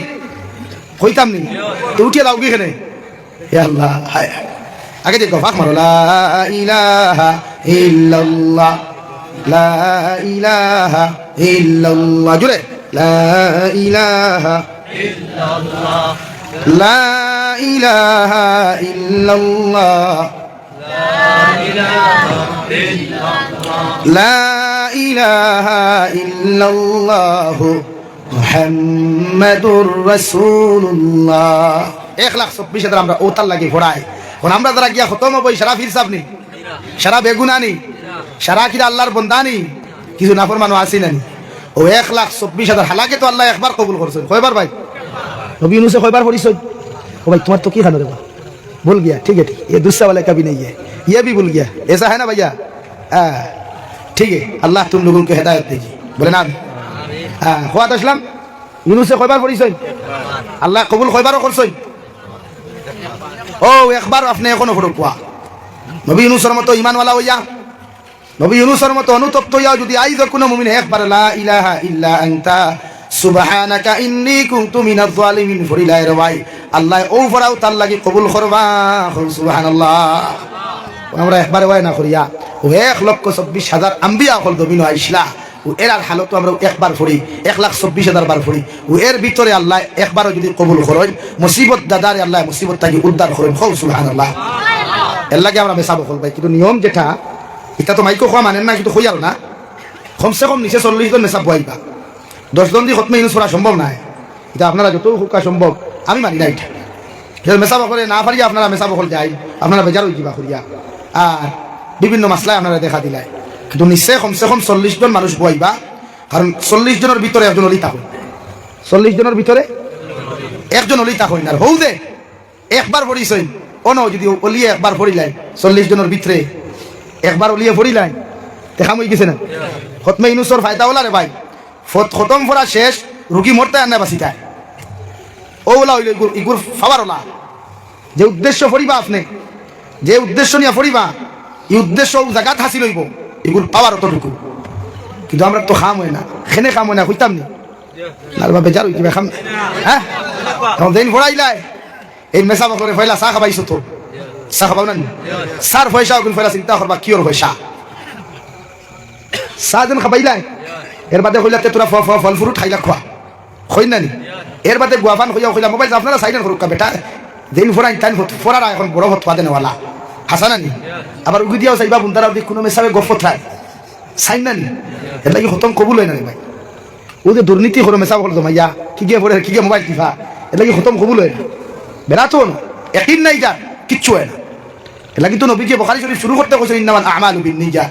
হইতাম নি তো উঠিয়ে দাও গিয়ে হে আল্লাহ। হায় আগে দেখো ফাঁক মারো, লা ইলাহা ইল্লাল্লাহ লা ইলাহা ইল্লাল্লাহ, জুড়ে লা ইলাহা ইল্লাল্লাহ লা ইলাহা ইল্লাল্লাহ লা ইলাহা ইল্লাল্লাহ মুহাম্মাদুর রাসূলুল্লাহ। 1,24,000 আমরা ওতার লাগি ঘোড়াই। এখন আমরা যারা গিয়া খতম বই সারা ফির সাবনি, সারা বেগুনানি, সারা কিরা আল্লাহর বন্দানি, কিছু নাফরমানও আসি নানি। ও 1,24,000 হালাকে তো আল্লাহ একবার কবুল করছেন। কয়বার ভাই? নবী ইউনুসে কয়বার পড়িছেন? ও ভাই তোমার তো কি খানো রে বা ভুল গিয়া, ঠিক है, ये दूसरा वाला कभी नहीं है, ये भी भूल गया, ऐसा है ना भैया? ठीक है, अल्लाह तुम लोगों को हिदायत दीजिए, बोले ना। হ্যাঁ, খোয়াত আসলাম ইউনুসে কয়বার পড়িছেন? আল্লাহ কবুল কয়বারও করছেন? ও একবার আপনি এখনো পড়ো কোয়া। নবী ইউনুসের মতো ঈমানওয়ালা হইয়া, নবী ইউনুসের মতো অনুতপ্ত হইয়া যদি আইজ কোনো মুমিন একবার লা ইলাহা ইল্লা আনতা সুবহানাকা ইন্নী কুনতু মিনাজ জালিমিন ফরিলাই রে ভাই, আল্লাহ ও ফরাও তার লাগি কবুল করবা। সুবহানাল্লাহ। আমরা একবার ওয়াই না করিয়া ও 1,24,000 আম্বিয়া হল দমিন আইসলা, ও এর হালত আমরা একবার পড়ি, 1,24,000 বার পড়ি। ও এর ভিতরে আল্লাহ একবারও যদি কবুল করেন, মুসিবত দাদারে আল্লাহ মুসিবত থেকে উদ্ধার করেন। সুবহানাল্লাহ। এর লাগে আমরা মেসাব হল ভাই, কিন্তু নিয়ম যেটা এটা তো মাইকো খোয়া মানেন না, কিন্তু হইয়াল না, কমসে কম নিচে 40 জন মেসাব বইবা। 10 জন দিয়ে খতমে ইউনুস পড়া সম্ভব নাই, এটা আপনারা যত হুকা সম্ভব আমি মানি না। এটা মেসাব করে না পারিয়া আপনারা মেসাব হল যাই, আপনারা বেজার হয়ে যাবা করিয়া, আর বিভিন্ন মাসলায় আপনারা দেখা দিলাই। কিন্তু নিশ্চয় কমসে কম 40 জন মানুষ বইবা, কারণ 40 জনের ভিতরে একজন অলি থাকুন, 40 জনের ভিতরে একজন অলি থাকুন। আর হৌ দে একবার পড়িছেন, ও ন যদি অলিয়ে একবার পড়িলাই 40 জনের ভিতরে একবার অলিয়ে পড়িলাই, দেখা হয়ে গেছে না খতমে ইউনুসর ফায়দা হলা রে ভাই খতম করা শেষ রুগী মরতে আর না বাঁচিতায় ওলা হইল ইগুর ফাওয়ার ওলা যে উদ্দেশ্য ফরিবা আপনি যে উদ্দেশ্য নিয়ে ফরিবা এই উদ্দেশ্য জায়গাত হাসিল হইব এগুলো পাওয়ার অতটুকু কিন্তু আমরা তো খাম হয় না খেনে খাম হয় না হইতাম নি নারবা বেজার হইতে খাম হ্যাঁ এখন দিন ভরাইলাই এই মেসা করে ফয়লা চা খাবাইছো তো চা খাবাও না সার পয়সা কিন্তু ফয়লা চিন্তা করবা কিয়র পয়সা চা যেন খাবাইলাই এর বাদে কইলা তোরা ফল ফ্রুট খাইলা খোয়া হই না নি এর বাদে গুয়াফান হইয়া কইলা মোবাইল আপনারা সাইডেন করুক বেটা দিন ফোরাই টাইম ফোরারা এখন বড় হত পাদেন ওয়ালা হাসানা নি আবার উগি দিয়াও চাইবা বুন্দারাও দি কোনো মেসাবে গফত থাই সাইন না নি এর লাগি খতম কবুল হয় না রে ভাই ও যে দুর্নীতি হলো মেসা হলো তোমাইয়া কি গিয়ে পড়ে কি গিয়ে মোবাইল টিফা এর লাগি খতম কবুল হয় না বেড়া তো একদিন নাই যা কিচ্ছু হয় না এর লাগি তো নবীকে বুখারী শরীফ শুরু করতে কইছেন ইন্নামাল আমালু বিন্নিয়া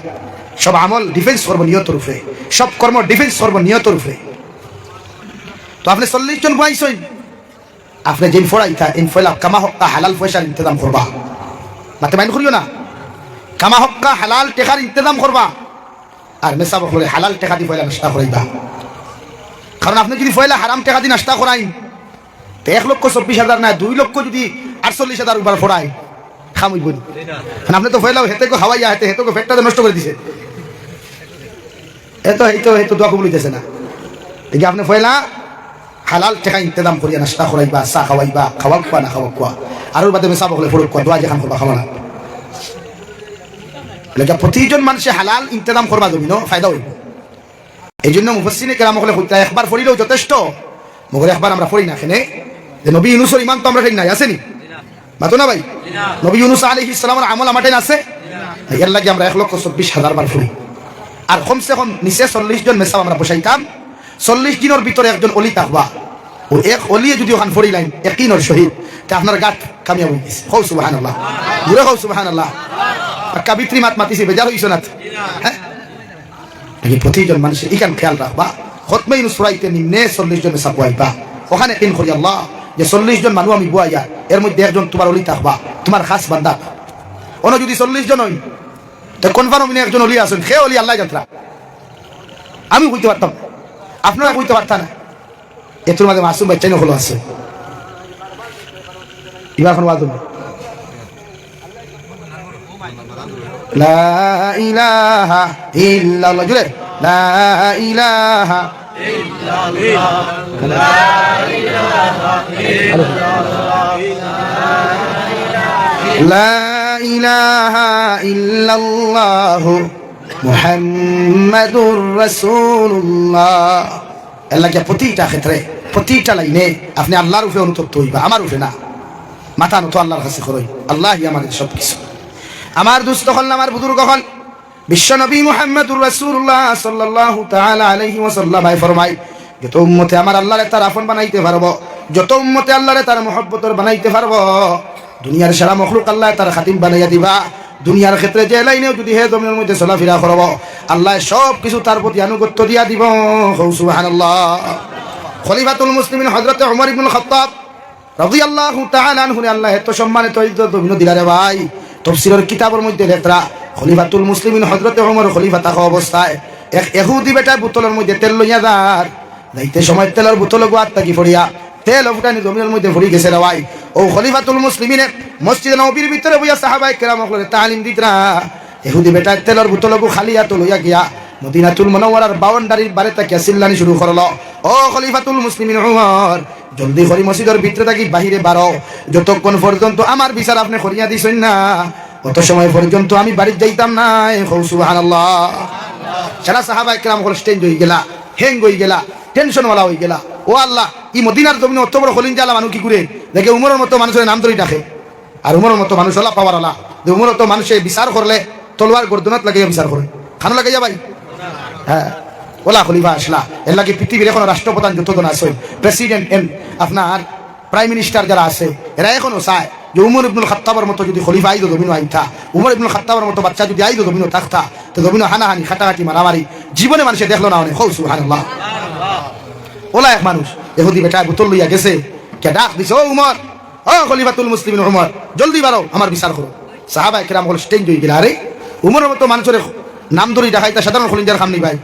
সব আমল ডিফেন্স করব নিয়তের উপরে সব কর্ম ডিফেন্স করব নিয়তের উপরে তো আপনি 40 জন বয়সই আপনি যেন ফরাইতা ইন ফয়লা কামা হক্কা হালাল পয়সার ইন্তজাম করবা মাতে মাইন করিও না কামা হক্কা হালাল টাকার ইন্তজাম করবা আর মেসা বকলে হালাল টাকা দি ফয়লা নাস্তা করাইবা কারণ আপনি যদি ফয়লা হারাম টাকা দি নাস্তা করাই তো 1,24,000 না 2 লক্ষ যদি 48,000 উপর ফড়াই খামইব নি কারণ আপনি তো ফয়লা হেতে কো খাওয়াইয়া হেতে কো ফেটটা নষ্ট করে দিছে এত দোয়া কবুল হইতেছে না দেখি আপনি ফয়লা হালাল টাকা ইন্তজাম করিয়া নাস্তা করাইবা চা খাওয়াইবা খাওয়া খোয়া না খাওয়া খোয়া আর বাদে মেসা বকলে ফড়ক কোয়া দোয়া যেখান করবা খাওয়া না লেখা প্রতিজন মানুষে হালাল ইন্তজাম করবা জমিনো ফায়দা হইব এই জন্য মুফাসসিনে কেরাম বলে হুজা একবার পড়িলেও যথেষ্ট মগর একবার আমরা পড়ি না এখানে যে নবী ইউনূসের ঈমান তো আমরা ঠিক নাই আসেনি মাতো না ভাই নবী ইউনূস আলাইহিস সালামের আমল আমাদের আছে এর লাগি আমরা 1,24,000 বার পড়ি আর কমসে কম নিচে 40 জন মেসাব আমরা বসাইতাম 40 দিনের ভিতরে একজন ওলি থাকবা ও এক ওলি যদি ওখান পড়ি লাইন ইয়াকিনের সহিত তা আপনার গাত কামিয়াব হইছে কও সুবহানাল্লাহ জোরে কও সুবহানাল্লাহ কাবিত্রি মাত মাতিছে বেজার হইছ না হ্যাঁ এই প্রতিজন মানুষের ইকান খেয়াল রাখবা খতমে ইউনূস পড়াইতে নিম্নে 40 জন মেসাব বইবা ওখানে তিন করি আল্লাহ যে 40 জন মানুষ আমি বুয়াইয়া এর মধ্যে একজন তোমার ওলি থাকবা তোমার খাস বান্দা অন্য যদি 40 জন হই তো কনফার্ম মিনে একজন ওলি আছেন সে ওলি আল্লাহ জানতা আমি কইতে পারতাম আপনারা কইতে পারতা না এর মধ্যে মাসুম বাচ্চা হলো আছে এবার কোন ওয়াজ লা ইলাহা ইল্লাল্লাহ জুড়ে লা ইলাহা ইল্লাল্লাহ লা ইলাহা ইল্লাল্লাহ লা ইলাহা ইল্লাল্লাহ মুহাম্মাদুর রাসূলুল্লাহ আল্লাহ কে প্রতিটা ক্ষেত্রে প্রতিটা লাইনে আপনি আল্লাহর উপরে অনুতপ্ত হইবা আমার উপরে না মাথা নত আল্লাহর কাছে করই আল্লাহই আমাদের সব কিছু আমার দুস্থ হল আমার বুজুর্গ হল বিশ্ব নবী মুহাম্মদুর রাসূলুল্লাহ সাল্লাল্লাহু তাআলা আলাইহি ওয়াসাল্লাম ফরমায় যত উম্মতে আমার আল্লাহরে তার আপন বানাইতে পারবো যত উম্মতে আল্লাহরে তার মুহাব্বতের বানাইতে পারবো দুনিয়ার সারা মখলুক আল্লাহ তার খাতিম বানাইয়া দিবা দুনিয়ার ক্ষেত্রে যে লাইনেও যদি হে জমিনের মধ্যে চলাফেরা করব আল্লাহ সব কিছু তার প্রতি আনুগত্য দিয়া দিব সুবহানাল্লাহ খলিফাতুল মুসলিমিন হযরত ওমর ইবনুল খাত্তাব রাদিয়াল্লাহু তাআলা আনহু আল্লাহ এত সম্মানিত ইজ্জত দমিন দিলারে ভাই তাফসীরের কিতাবের মধ্যে লেখা খলিফাতুল মুসলিমিন হযরত ওমর খলিফা থাকা অবস্থায় এক ইহুদি বেটা বোতলের মধ্যে তেল লইয়া যাইতে সময় তেলের বোতল গোয়াত থাকি পড়িয়া তেল ফুটানি জমিনের মধ্যে ভরি গেছে রে ভাই ও খলিফাতুল মুসলিমিনে মসজিদে নববীর ভিতরে বইয়া সাহাবায়ে কেরামকে তালিম দিতরা ইহুদি বেটা তেলের বোতলগু খালিয়া তো লইয়া গিয়া মদিনাতুল মুনাওয়ারার বাউন্ডারির বারে তাকিয়া চিল্লানি শুরু করলো ও খলিফাতুল মুসলিমিন ওমর জলদি করে মসজিদের ভিতরে থাকি বাহিরে বারো যতক্ষণ পর্যন্ত আমার বিচার আপনি করিয়া দিছেন না অত সময় পর্যন্ত আমি বাড়ি যাইতাম না সুবহানাল্লাহ সারা সাহাবায়ে কেরাম হল স্টেঞ্জ হয়ে গেলা হ্যাং হয়ে গেলা টেনশন ওয়ালা হয়ে গেলা ও আল্লাহ এই মদিনার জমিনে অত বড় খলিন জ্বালা মানুষ কি করে দেখে উমরের মতো মানুষের নাম ধরে ডাকে আর উমরের মতো মানুষ হলা পাওয়ার আলা যে উমরের তো মানুষে বিচার করলে তলোয়ার গর্দনাত লাগিয়ে বিচার করে খানো লাগাইয়া ভাই হ্যাঁ ওলা খলিফা আসলা এর লাগে পৃথিবীর এখন রাষ্ট্রপ্রধান যতজন আছে প্রেসিডেন্ট আপনার প্রাইম মিনিস্টার যারা আছে এরা এখনো চায় যে উমর ইবনুল খাত্তাবের মতো যদি খলিফা আইতো জমিনো আইতা উমর ইবনুল খাত্তাবের মতো বাচ্চা যদি আইতো জমিনো থাকতা তো জমিনো হানাহানি খাটাখাটি মারামারি জীবনে মানুষে দেখলো না অনেক সুবহানাল্লাহ ওলা এক মানুষ ইহুদি বেটা বোতল লইয়া গেছে কে ডাক দিছে ও উমর ও খলিফাতুল মুসলিমিন উমর জলদি বারো আমার বিচার করো সাহাবায়ে কেরাম হল স্টেঞ্জ হয়ে গেল আরে উমরের মতো মানুষের নাম ধরি দেখাইতা সাধারণ খলিঞ্জার খাম নি ভাই,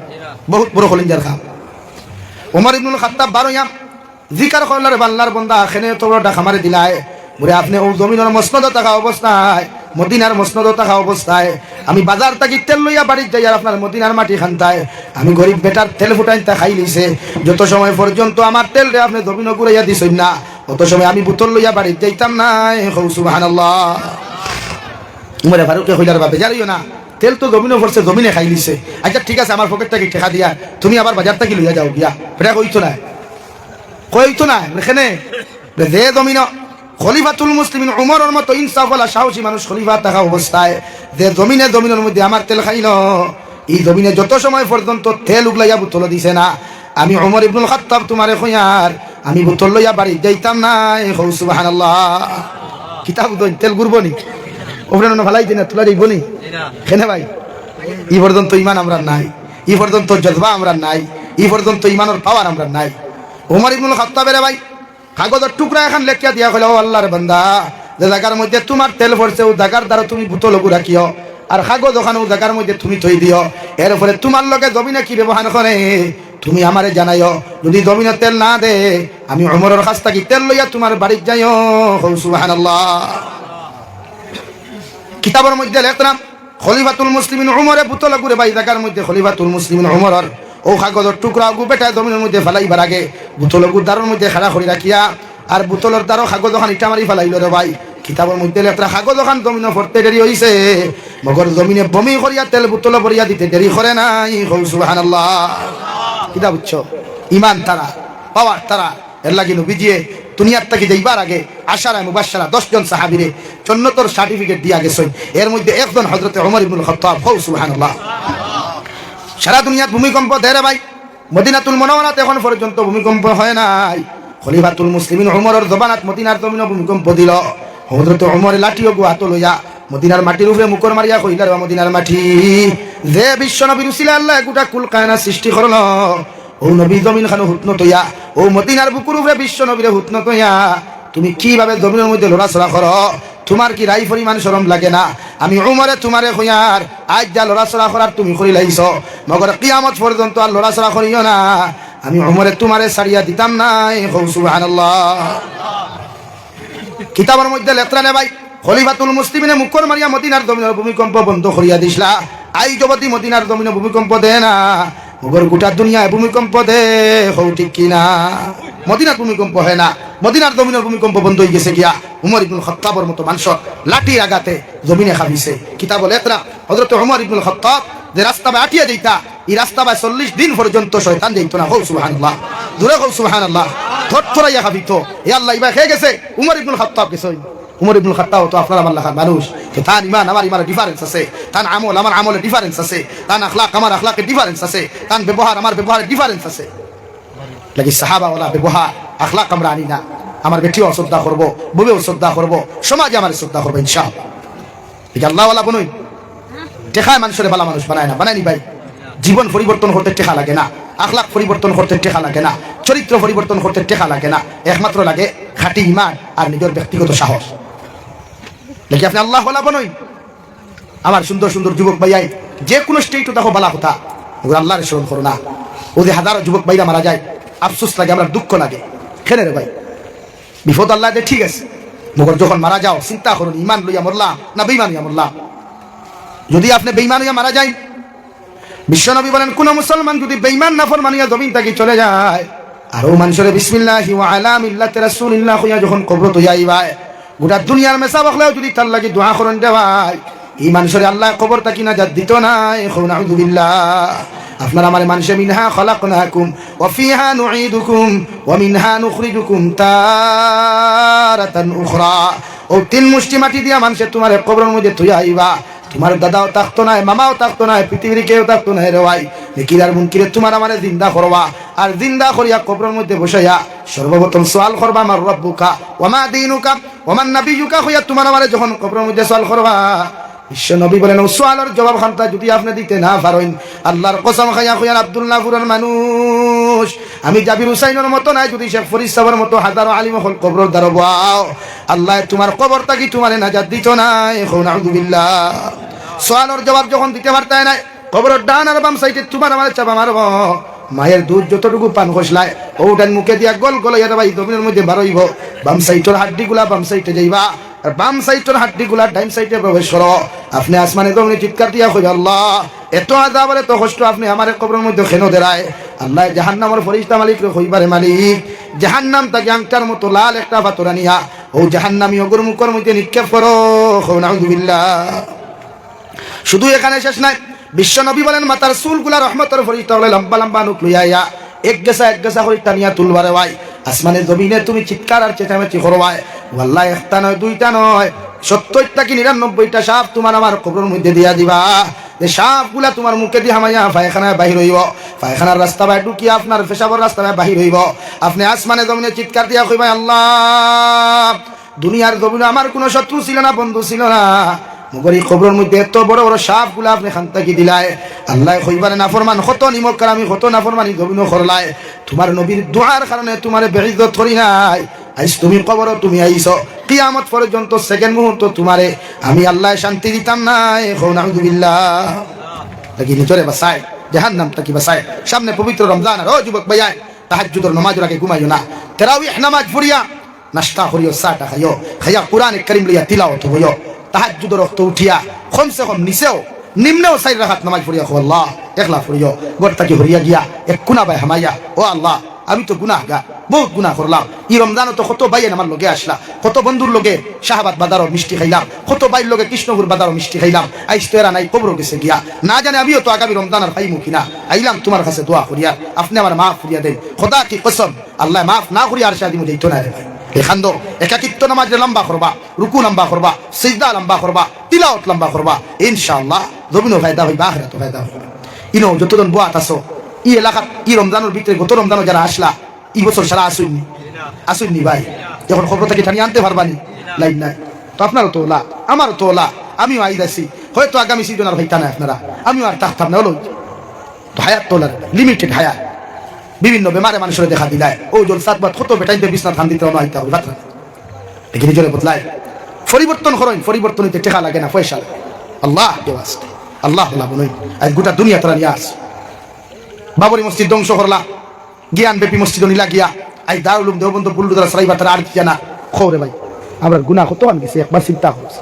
বহুত বড় খলিঞ্জার খাম। ওমর ইবনুল খাত্তাব বারোয়া জিকার করলার বাল্লার বন্দা খেনে তো ডাকা মারে দিলায় বলে আপনি ও জমিনের মসনদ থাকা অবস্থায়, মদিনার মসনদ থাকা অবস্থায় আমি বাজার থাকি তেল লইয়া বাড়ির যাই আর আপনার মদিনার মাটি খান্তায় আমি গরিব বেটার তেল ফুটাইতে খাই লিছে, যত সময় পর্যন্ত আমার তেল রে আপনি জমিন ঘুরাইয়া দিছেন না অত সময় আমি বোতল লইয়া বাড়ির যাইতাম না। সুবহানাল্লাহ। উমরে ফারুকে কইলার বাপে জানিও না তেল তো জমিনে পড়ছে, জমিনে খাই লিছে। আচ্ছা ঠিক আছে আমার পকেট থেকে টেকা দিয়া তুমি আবার বাজার থেকে লইয়া যাও গিয়া, এটা কইতো না, কইতো না এখানে যে জমিন খলিফাতুল মুসলিমিন উমরের মতো ইনসাফওয়ালা সাহসী মানুষ খলিফা থাকা অবস্থায় যে জমিনের মধ্যে আমার তেল খাইল, এই জমিনে যত সময় পর্যন্ত তেল উগলাইয়া বোতল দিছে না আমি উমর ইবনুল খাত্তাব তোমারে কইয়ার আমি বোতল লইয়া বাড়ি যাইতাম না। সুবহানাল্লাহ। কিতাব তেল ঘুরবো নি ওখানে ভালাই দিন তোলা যাইব নি কেন ভাই? ই পর্যন্ত ইমান আমরা নাই, ই পর্যন্ত জজবা আমরা নাই, ই পর্যন্ত ইমানের পাওয়ার আমরা নাই। উমর ইবনুল খাত্তাবের ভাই কাগজের টুকরা এখন লেখিয়া দিয়া হলো আল্লাহর বান্দা যে জায়গার মধ্যে তোমার তেল পড়ছে ও জায়গার দ্বারা তুমি বোতল রাখিও আর কাগজ ওখানে ও জায়গার মধ্যে তুমি থই দিও, এর ফলে তোমার লগে জমিনে কি ব্যবহার করে তুমি আমারে জানাইও, যদি জমিনে তেল না দে আমি উমরের কাছ থেকে তেল লইয়া তোমার বাড়ি যাইও। সুবহানাল্লাহ। কিতাবের মধ্যে লেখলাম খলিফাতুল মুসলিমিন উমরে বোতল ঘুরে ভাই জায়গার মধ্যে খলিফাতুল মুসলিমিন উমরের ও কাগজের টুকরা গু বেটা জমিনের মধ্যে ফেলাইবার আগে বোতল গুর দ্বারের মধ্যে খাড়া করে রাখিয়া আর বোতলের দ্বারও কাগজ ওখান ইটা মারি ফেলাইল রে ভাই। কিতাবের মধ্যে লেখা কাগজ ওখান জমিনে ভরতে দেরি হইছে, মগর জমিনে বমি করিয়া তেল বোতল ভরিয়া দিতে দেরি করে নাই। সুবহানাল্লাহ। কিতাব বুঝছো ইমান তারা পাওয়ার তারা এর লাগি নবীজিয়ে দুনিয়ার থেকে যাইবার আগে আশারা মুবাশশারা 10 জন সাহাবীরে জান্নাতের সার্টিফিকেট দিয়া গেছেন, এর মধ্যে একজন হযরত ওমর ইবনুল খাত্তাব। সুবহানাল্লাহ। সারা দুনিয়ার ভূমিকম্প দেয় ভাই, মদিনাতুল মুনাওয়ারাতে এখন পর্যন্ত ভূমিকম্প হয় নাই। খলিফাতুল মুসলিমিন উমরের জবানাত মদিনার জমিনে ভূমিকম্প দিল। হযরত ওমর লাঠিও হাতে লইয়া মদিনার মাটির উপরে মুকর মারিয়া কইলার মদিনার মাটি যে বিশ্ব নবীর উসিলা আল্লাহ গোটা কুল কায়নাত সৃষ্টি করলো, ও নবী জমিন খানো হুতন তৈয়া ও মদিনার বুকুর উপরে বিশ্ব নবীরে হুতন তৈয়া তুমি কিভাবে জমিনের মধ্যে লড়াচড়া করো, তোমার কি রাই পরিমাণ শরম লাগে না? আমি উমরে তোমারে কইয়ার আজ যা লড়াচড়া করার তুমি করি লাইছ, মগর কিয়ামত পর্যন্ত আর লড়াচড়া করিও না, আমি উমরে তোমারে ছাড়িয়া দিতাম না। সুবহানাল্লাহ। কিতাবের মধ্যে লেখা নে ভাই খলিফাতুল মুসলিমিনে মুকর মারিয়া মদিনার জমিনের ভূমিকম্প বন্ধ করিয়া দিছলা। আই জগতি মদিনার জমিনে ভূমিকম্প দেয় না, মগর গোটা দুনিয়ায় ভূমিকম্প দে। হও ঠিক কিনা? মদিনার ভূমিকম্প হয় না, মদিনার জমিনের ভূমিকম্প বন্ধ হয়ে গেছে গিয়া উমর ইবনুল খাত্তাবের মতো মানুষ লাঠির আঘাতে জমিনে খাবিছে। কিতাব লেখা হযরত উমর ইবনুল খাত্তাব যে রাস্তা বা আটিয়া যাইতা এই রাস্তা বা 40 দিন পর্যন্ত শয়তান যাইতো না। হও সুবহানাল্লাহ। জোরে হও সুবহানাল্লাহ। থরথরাইয়া খাবিত এ আল্লাহ ইবা খেয়ে গেছে উমর ইবনুল খাত্তাব গেছে। উমর ইবনুল খাত্তাব তো আপনার আমার লেখার মানুষ, তার ইমান আমার ইমানের ডিফারেন্স আছে, তার আমল আমার আমলের ডিফারেন্স আছে, তার আখলাক আমার আখলাকের ডিফারেন্স আছে, তার ব্যবহার আমার ব্যবহারের ডিফারেন্স আছে। লাগি সাহাবা ওয়ালা ব্যবহার আখলাক আমরা আনি না। আমার বেটিও শ্রদ্ধা করবো, বউও শ্রদ্ধা করবো, সমাজে আমার শ্রদ্ধা করবো ইনশাআল্লাহ। ঠিক আল্লাহ ওয়ালা বনুই টেকায় মানুষের ভালো মানুষ বানায় না, বানায়নি ভাই। জীবন পরিবর্তন করতে টেকা লাগে না, আখলাক পরিবর্তন করতে টেকা লাগে না, চরিত্র পরিবর্তন করতে টেকা লাগে না, একমাত্র লাগে খাঁটি ইমান আর নিজের ব্যক্তিগত সাহস। দেখি আপনি আল্লাহ ওয়ালা বনুই। আমার সুন্দর সুন্দর যুবক ভাইয়াই যে কোনো স্টেটও দেখো বালা কথা ওগুলো আল্লাহর স্মরণ করো না। ওদের হাজারো যুবক ভাইরা মারা যায়, আফসোস লাগে, আমার দুঃখ লাগে। খেলে রে ভাই বিপদ আল্লাহ দে ঠিক আছে, মগর যখন মারা যাও চিন্তা করুন ইমান লইয়া মরলাম না বেঈমান হইয়া মরলাম। যদি আপনি বেঈমান হইয়া মারা যায়, বিশ্বনবী বলেন কোন মুসলমান যদি বেঈমান নাফরমানিয়া জমিন থেকে চলে যায় আর ও মানুষের বিসমিল্লাহি ওয়া আলা মিল্লাতি রাসূলিল্লাহ হইয়া যখন কবর তো যাইবায় গোটা দুনিয়ার মেসা বখলেও যদি তার লাগি দোয়া করেন দেওয়ায় এই মানুষের আল্লাহ কবরটা কিনা যা দিত না। নাউযু বিল্লাহ। আপনার আমার মানুষে মিনহা খলাকনাকুম ওয়া ফিহা নুঈদুকুম ওয়া মিনহা নুখরিজুকুম তারাতান উখরা। ও তিন মুষ্টি মাটি দিয়া মানুষের তোমার কবরের মধ্যে তুই আইবা, তোমার দাদাও থাকতো না, মামাও থাকতো না, পৃথিবীর কেউ থাকতো না রে ভাই। নেকির আর মুনকিরে তোমার আমারে জিন্দা করবা আর জিন্দা করিয়া কবরের মধ্যে বসাইয়া সর্বপ্রথম সওয়াল করবা আমার রব্বুকা ওয়া মা দীনুকা ওয়া মান নাবিয়ুকা হইয়া তোমার আমারে যখন কবরের মধ্যে সওয়াল করবা বিশ্ব নবী বলেন ও সওয়ালের জবাব খানটা যদি আপনি দিতে না পারেন আল্লাহর কসম খাইয়া কইয়া আব্দুল্লাহ পুরান মানুষ আমি জাবির হুসাইনের মতো নাই, যদি শেখ ফরিদ সাহেবের মতো হাজারো আলিম হল কবরের দ্বারা বাও আল্লাহ তোমার কবরটা কি তোমার নাজাত দিত না। নাউযু বিল্লাহ। সওয়ালের জবাব যখন দিতে পারতায় না কবরের ডান আর বাম সাইডে তোমার আমার চাপা মারব মায়ের দুধ যতটুকু পান খসলায় ওটার মুখে দিয়া গোল গোল ইয়া ভাই জমিনের মধ্যে বারইব বাম সাইডের হাড্ডিগুলা বাম সাইডে যাইবা আর বাম সাইডের হাড্ডিগুলা ডাইন সাইডে প্রবেশ করো আপনি আসমানে জমিনে চিৎকার দিয়া কই আল্লাহ এত আযাব এত কষ্ট আপনি আমারে কবরের মধ্যে কেন দেরায় আল্লাহ জাহান্নামের ফেরেশতা মালিক রে কইবারে মালিক জাহান্নাম তাকে আংটার মতো লাল একটা পাথর আনিয়া ও জাহান্নামী ওগর মুখের মধ্যে নিক্ষেপ করো নাউযুবিল্লাহ শুধু এখানে শেষ নাই বিশ্ব নবী বলেন মাতার চুলগুলা রহমতের ফেরেশতা বলে লম্বা লম্বা নুক লইয়া এক গেসা করে টানিয়া তুলবারে ভাই আসমানে জমিনে তুমি চিৎকার আর চেঁচামেচি করো ভাই ওয়াল্লাহি একটা নয় দুইটা নয় 70টা কি 99টা সাপ তোমার আমার কবরের মধ্যে দিয়া দিবা যে সাপগুলা তোমার মুখে দিয়ে হামাইয়া পায়খানায় বাহির হইব পায়খানার রাস্তা বাই ঢুকিয়া আপনার পেশাবের রাস্তা বাহির হইব আপনি আসমানে জমিনে চিৎকার দিয়া কইবা আল্লাহ দুনিয়ার জমিনে আমার কোনো শত্রু ছিল না বন্ধু ছিল না মগরি কবরের মধ্যে এত বড় বড় সাপগুলা আপনি খান্তাকি দিলায় আল্লাহ কইবারে নাফরমান কত নিমক কারামি কত নাফরমানি জমিনে করলায় তোমার নবীর দুআর কারণে তোমার বেইজ্জত করি নাই আইস তুমি কবর তুমি আইছো কিয়ামত পর্যন্ত সেকেন্ড মুহূর্ত তোমারে আমি আল্লাহ শান্তি দিতাম না নাউযুবিল্লাহ লাগি নিজরে বাসায় জাহান্নাম তাকি বাসায় সামনে পবিত্র রমজান আর ও যুবক ভাইয়া তাহাজ্জুদের নামাজের আগে ঘুমাইও না তারাবিহ নামাজ পড়িয়া নাস্তা করিও চাটা খাইও খাইয়া কোরআনে কারীম লইয়া তিলাওয়াত হইও তাহাজ্জুদের ওয়াক্ত উঠিয়া কমসে কম নিম্নেও 4 রাকাত নামাজ পড়িয়া আল্লাহ একলা পড়িও গোটা কি হরিয়া গিয়া এক কুনা ভাই হামাইয়া ও আল্লাহ আমি তো গুনাহগার বহুত গুনাহ করলাম এই রমজানও তো কত ভাইয়ের আমার লগে আসলা কত বন্ধুর লগে শাহবাদ বাজারও মিষ্টি খাইলাম কত ভাইয়ের লগে কৃষ্ণপুর বাজারও মিষ্টি খাইলাম আইস তো এরা নাই কবর গেছে গিয়া না জানে আমিও তো আগামী রমজান আর খাইমু কিনা আইলাম তোমার কাছে দোয়া করিয়া আপনি আমার মাফ করিয়া দেন খোদা কি কসম আল্লাহ মাফ না করিয়া আর শাদি মুই দিতো না রে ভাই এখান দো একাকিত্ব নামাজ লম্বা করবা রুকু লম্বা করবা সিজদা লম্বা করবা তিলাওয়াত লম্বা করবা ইনশাআল্লাহ জমিনও ফায়দা হইবা আখিরাতও ফায়দা হইবা ইনো যতজন বুয়াত আছো এই এলাকাত এই রমজানের ভিতরে গত রমজানও যারা আসলা এই বছর সারা আসুননি ভাই যখন খবর থেকে টানিয়ে আনতে পারবানি লাইন নাই তো আপনারও তো ওলা আমারও তো ওলা আমিও আইদাছি হয়তো আগামী সিজন আর ভাইটা নাই আপনারা আমিও আর থাকতাম না হলো তো হায়াত তোলার লিমিটেড হায়াত বিভিন্ন বেমারে মানুষের দেখা দিলায় ও জলসাত বা কত বেটাইতে বিছনা ধান দিতে হলো আইতে হবে বাতরা দেখি নিজরে বদলায় পরিবর্তন করেন পরিবর্তন হইতে টেকা লাগে না পয়সা লাগে আল্লাহ দেওয়াস্তে আল্লাহ বলুন আজ গোটা দুনিয়া তারা নিয়ে আস বাবরি মসজিদ ধ্বংস করলা জ্ঞান ব্যাপী মসজিদ নিলা গিয়া আই দারুল উলুম দেওবন্দ বুল্লুদারা সারাইবা তারা আর জানা খবরে ভাই আমরা গুনাহ কত আন গেছে একবার চিন্তা করছে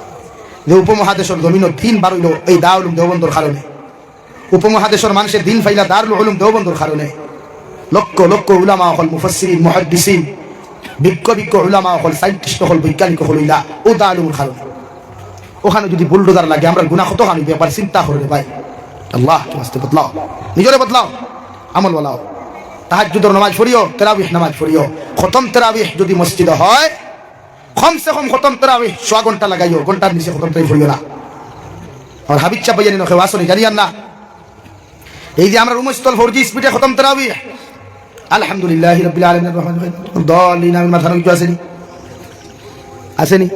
যে উপমহাদেশের জমিনও দিন বার হইল এই দারুল উলুম দেওবন্দর কারণে উপমহাদেশের মানুষের দিন ফাইলা দারুল উলুম দেওবন্দর কারণে লক্ষ লক্ষ উলামা হল মুফাসসিরিন মুহাদ্দিসিন বিজ্ঞ উলামা হল সায়েন্টিস্ট হল বৈজ্ঞানিক হল ইলা ও দারুল কারণে ওখানে যদি বুলডোজার লাগে আমরা গুনাহ কত আনি ব্যাপার চিন্তা করে ভাই আল্লাহ তোমাকে বদলাও নিজরে বদলাও আমল বলাও তাহাজ্জুদের নামাজ পড়িও তারাবিহ নামাজ পড়িও খতম তারাবিহ যদি মসজিদে হয় কমসে কম খতম তারাবিহ 100 ঘন্টা লাগাইও ঘন্টার নিচে খতম তারাবিহ পড়িও না আর হাবিব চাপ বাইয়ানি নখে ওয়াসনি জানিয়ান না এই যে আমরা রুমস্থল ফরজি স্পিডে খতম তারাবিহ আলহামদুলিল্লাহি রাব্বিল আলামিন রহমানির রহিম দলিন আমি মাথা নয় আসেনি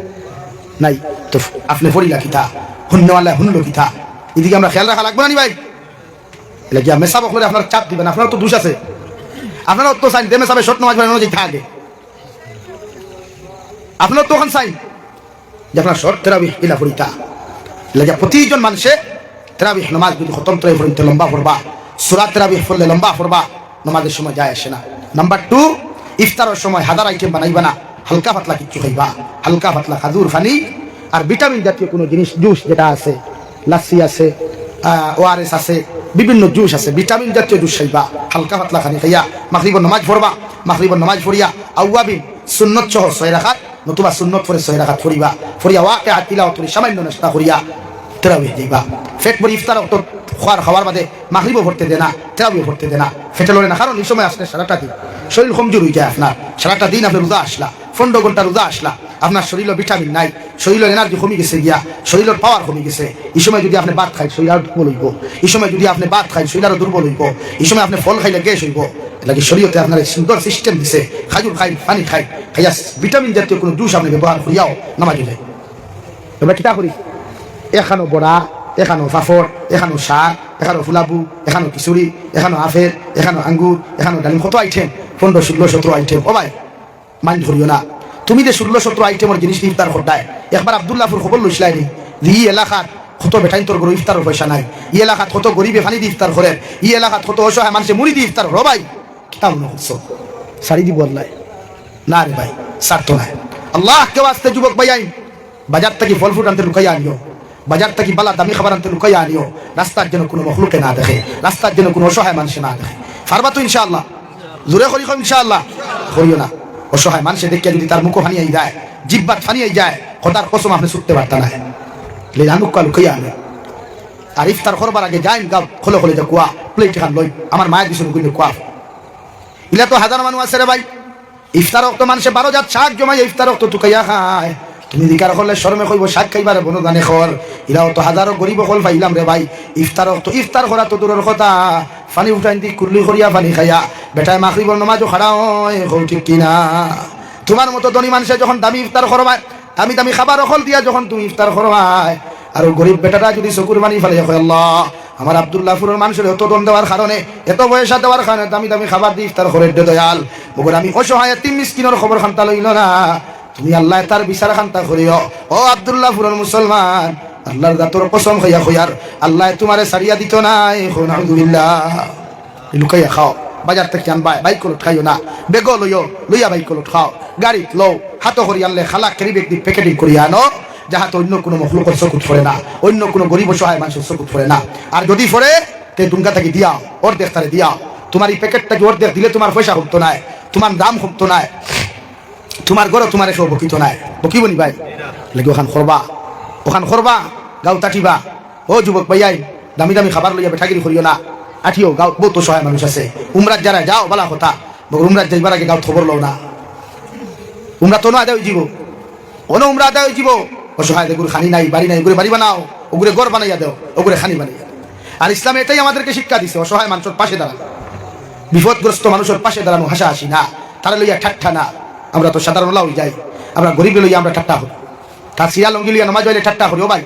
নাই তো আপনি পড়িলা কিতা হুন্নওয়ালা হুনলো কিতা এদিকে আমরা খেয়াল রাখা লাগবে না নি ভাই এটা কি মেসাব করে আপনার চাপ দিবেন আপনার তো দোষ আছে আপনারা তো সাইন দেমে সাবে শর্ট নামাজ পড়ানো যেতে থাকে আপনার তো ওখান সাইন যে আপনার শর্ট তারাবিহ ইলা পড়িতা লাগে প্রতিজন মানুষে তারাবিহ নামাজ যদি খতম করে পড়তে লম্বা পড়বা সূরা তারাবিহ পড়লে লম্বা পড়বা নামাজের সময় যায় আসে না নাম্বার 2 ইফতারের সময় হাজার আইটেম বানাইবা না হালকা পাতলা কিছু খাইবা হালকা পাতলা খাজুর পানি আর ভিটামিন জাতীয় কোনো জিনিস জুস যেটা আছে লাসি আছে ওআরএস আছে বিভিন্ন জুস আছে ভিটামিন জাতীয় জুস খাইবা হালকা পাতলা খানি খাইয়া মাগরিবের নামাজ পড়বা মাগরিবের নামাজ পড়িয়া আওয়াবিন সুন্নত সহ 6 রাকাত নতুবা সুন্নত পড়ে 6 রাকাত পড়িবা পড়িয়া ওয়াকিআত তিলাওয়াত করে সামান্য নাস্তা করিয়া তারাবিহ দিবা পেট ভরে ইফতার তো খাওয়ার বাদে মাগরিবও পড়তে দেনা তারাবিহ পড়তে দেনা ফেটে লড়ে না কারণ এই সময় আসলে সারাটা দিন শরীর কমজোর হয়ে যায় আপনার সারাটা দিন আপনি রোজা আসলা 15 ঘন্টা রোজা আসলা আপনার শরীরে ভিটামিন নাই শরীরের এনার্জি কমে গেছে গিয়া শরীরের পাওয়ার কমে গেছে এই সময় যদি আপনি ভাত খাই শরীর আরো দুর্বল হইব এই সময় যদি আপনি ভাত খাই শরীর আরো দুর্বল হইব এই সময় আপনি ফল খাইলে গ্যাস হইব লাগে শরীরতে আপনার সুন্দর সিস্টেম দিছে খাজুর খাই পানি খাই খাইয়া ভিটামিন জাতীয় কোনো জুস আপনি ব্যবহার করিয়াও নামাজি যায় এবার কিতা করি এখানো বড়া এখানো পাফড় এখানো শাক এখানো ফুলাবু এখানো খিচুড়ি এখানো আপেল এখানো আঙ্গুর এখানো ডালিম কত আইটেম 15 16 17 আইটেম ও ভাই মান ধরিও না তুমি যে 16 17 আইটেমের জিনিস ইফতার করতায় একবার আব্দুল্লাহপুর খবর লইছিলাইনি এই এলাকার কত বেটাইন তোর গরু ইফতারের পয়সা নাই, ই এলাকাত কত গরিবে ফানি দিয়ে ইফতার করে, ই এলাকাত কত অসহায় মানুষে মুড়ি দিয়ে ইফতার হলো। ভাই কেমন করছো? শাড়ি দিব আল্লাহ? না রে ভাই, স্বার্থ নাই। আল্লাহ কেউ আসতে যুবক ভাই আইন বাজার থেকে ফল ফ্রুট আনতে লুকাইয়া আনিও, বাজার থেকে বালা দামি খাবার আনতে লুকাইয়া আনিও, রাস্তার জন্য কোনো মখলুকে না দেখে, রাস্তার জন্য কোনো অসহায় মানুষে না দেখে। পারবা তো ইনশাআল্লাহ? জোরে করি ইনশাআল্লাহ? করিও না। অসহায় মানুষে দেখিয়া যদি তার মুখ ফানিয়ে যায়, জিব্বাত ফানিয়ে যায়, খোদার কসম আপনি ছুটতে পারতা না। লুকা লুকাইয়া আনে। আর ইফতার করবার আগে যাই গাও খোলে খোলে যে কুয়া প্লেট খান লই আমার মায়ের দিছিল কিন্তু কুয়া ইলা তো হাজার মানুষ আছে রে ভাই। ইফতার তো মানুষে 12 জাত শাক জমাই ইফতার তো টুকাইয়া খায়। তুমি দিকার করলে শরমে কইব শাক খাইবারে বনো জানে খর। ইলাও তো হাজারো গরিব হল পাইলাম রে ভাই। ইফতার করা তো দূরের কথা, পানি উঠাই দি কুল্লি করিয়া পানি খাইয়া বেটায় মাগরিবের নামাজও খাড়া হয়। হও ঠিক কিনা? তোমার মতো ধনী মানুষে যখন দামি ইফতার করবাই, দামি দামি খাবার অকল দিয়া যখন তুমি ইফতার করবাই, আর গরিব বেটাটা যদি চকুর বানি ফেলে আল্লাহ আমার আব্দুল্লাহপুরের মানুষের এত দম দেওয়ার কারণে, এত পয়সা দেওয়ার কারণে দামি দামি খাবার দিয়ে ইফতার করে দয়াল মগর আমি অসহায় তিন মিসকিনের খবর খান্তা লইল না। তুমি আল্লাহ তার বিচার খান্তা করিও। ও আব্দুল্লাহপুরের মুসলমান, আল্লাহর দাতর কসম খাইয়া খইয়ার আল্লাহ তোমারে সারিয়া দিত নাই। আলহামদুলিল্লাহ। লুকাইয়া খাও, বাজার থেকে আনবাই বাইক লোট খাইও না, বেগ লইয়া বাইক লোট খাও, গাড়ি লও হাত করি আনলে খালা কেরি ব্যক্তি প্যাকেটিং করিয়া আনো, যাহাতে অন্য কোনো মখলুকের চকুত ফোরে না, অন্য কোনো গরিব অসহায় মানুষের চকুত ফোরে না। আর যদি ফোরে তে দুঙ্গা থেকে দিয়া অর্ধেক তারে দিয়া। তোমার এই প্যাকেটটাকে অর্ধেক দিলে তোমার পয়সা কমতো নাই, তোমার দাম কমতো নাই, তোমার ঘরে তোমার এসব বকিত নাই। বকিব নি ভাই? লাগে ওখান করবা গাও তাটিবা। ও যুবক ভাইয়াই, দামি দামি খাবার লইয়া বেঠাগিরি করিও না। আঠিও গাও বহুত অসহায় মানুষ আছে। উমরাত যারা যাও বলা কথা, উমরাত যাইবার আগে গাও খবর লও না। উমরা তো না আদায় জীব অন উমরা আদায় জীব অসহায় দেখুর খানি নাই, বাড়ি নাই, ওগুলো বাড়ি বানাও, ওগুলো ঘর বানাইয়া দেও, ওগুলো খানি বানাইয়া। আর ইসলাম এটাই আমাদেরকে শিক্ষা দিছে, অসহায় মানুষের পাশে দাঁড়ানো, বিপদগ্রস্ত মানুষের পাশে দাঁড়ানো, হাসাহাসি না, তারা লইয়া ঠাট্টা না। আমরা তো সাধারণ লাউ যাই, আমরা গরিব লইয়া আমরা ঠাট্টা করি, তার সিয়া লঙ্গি লইয়া নামাজ হইলে ঠাট্টা করি। ও ভাই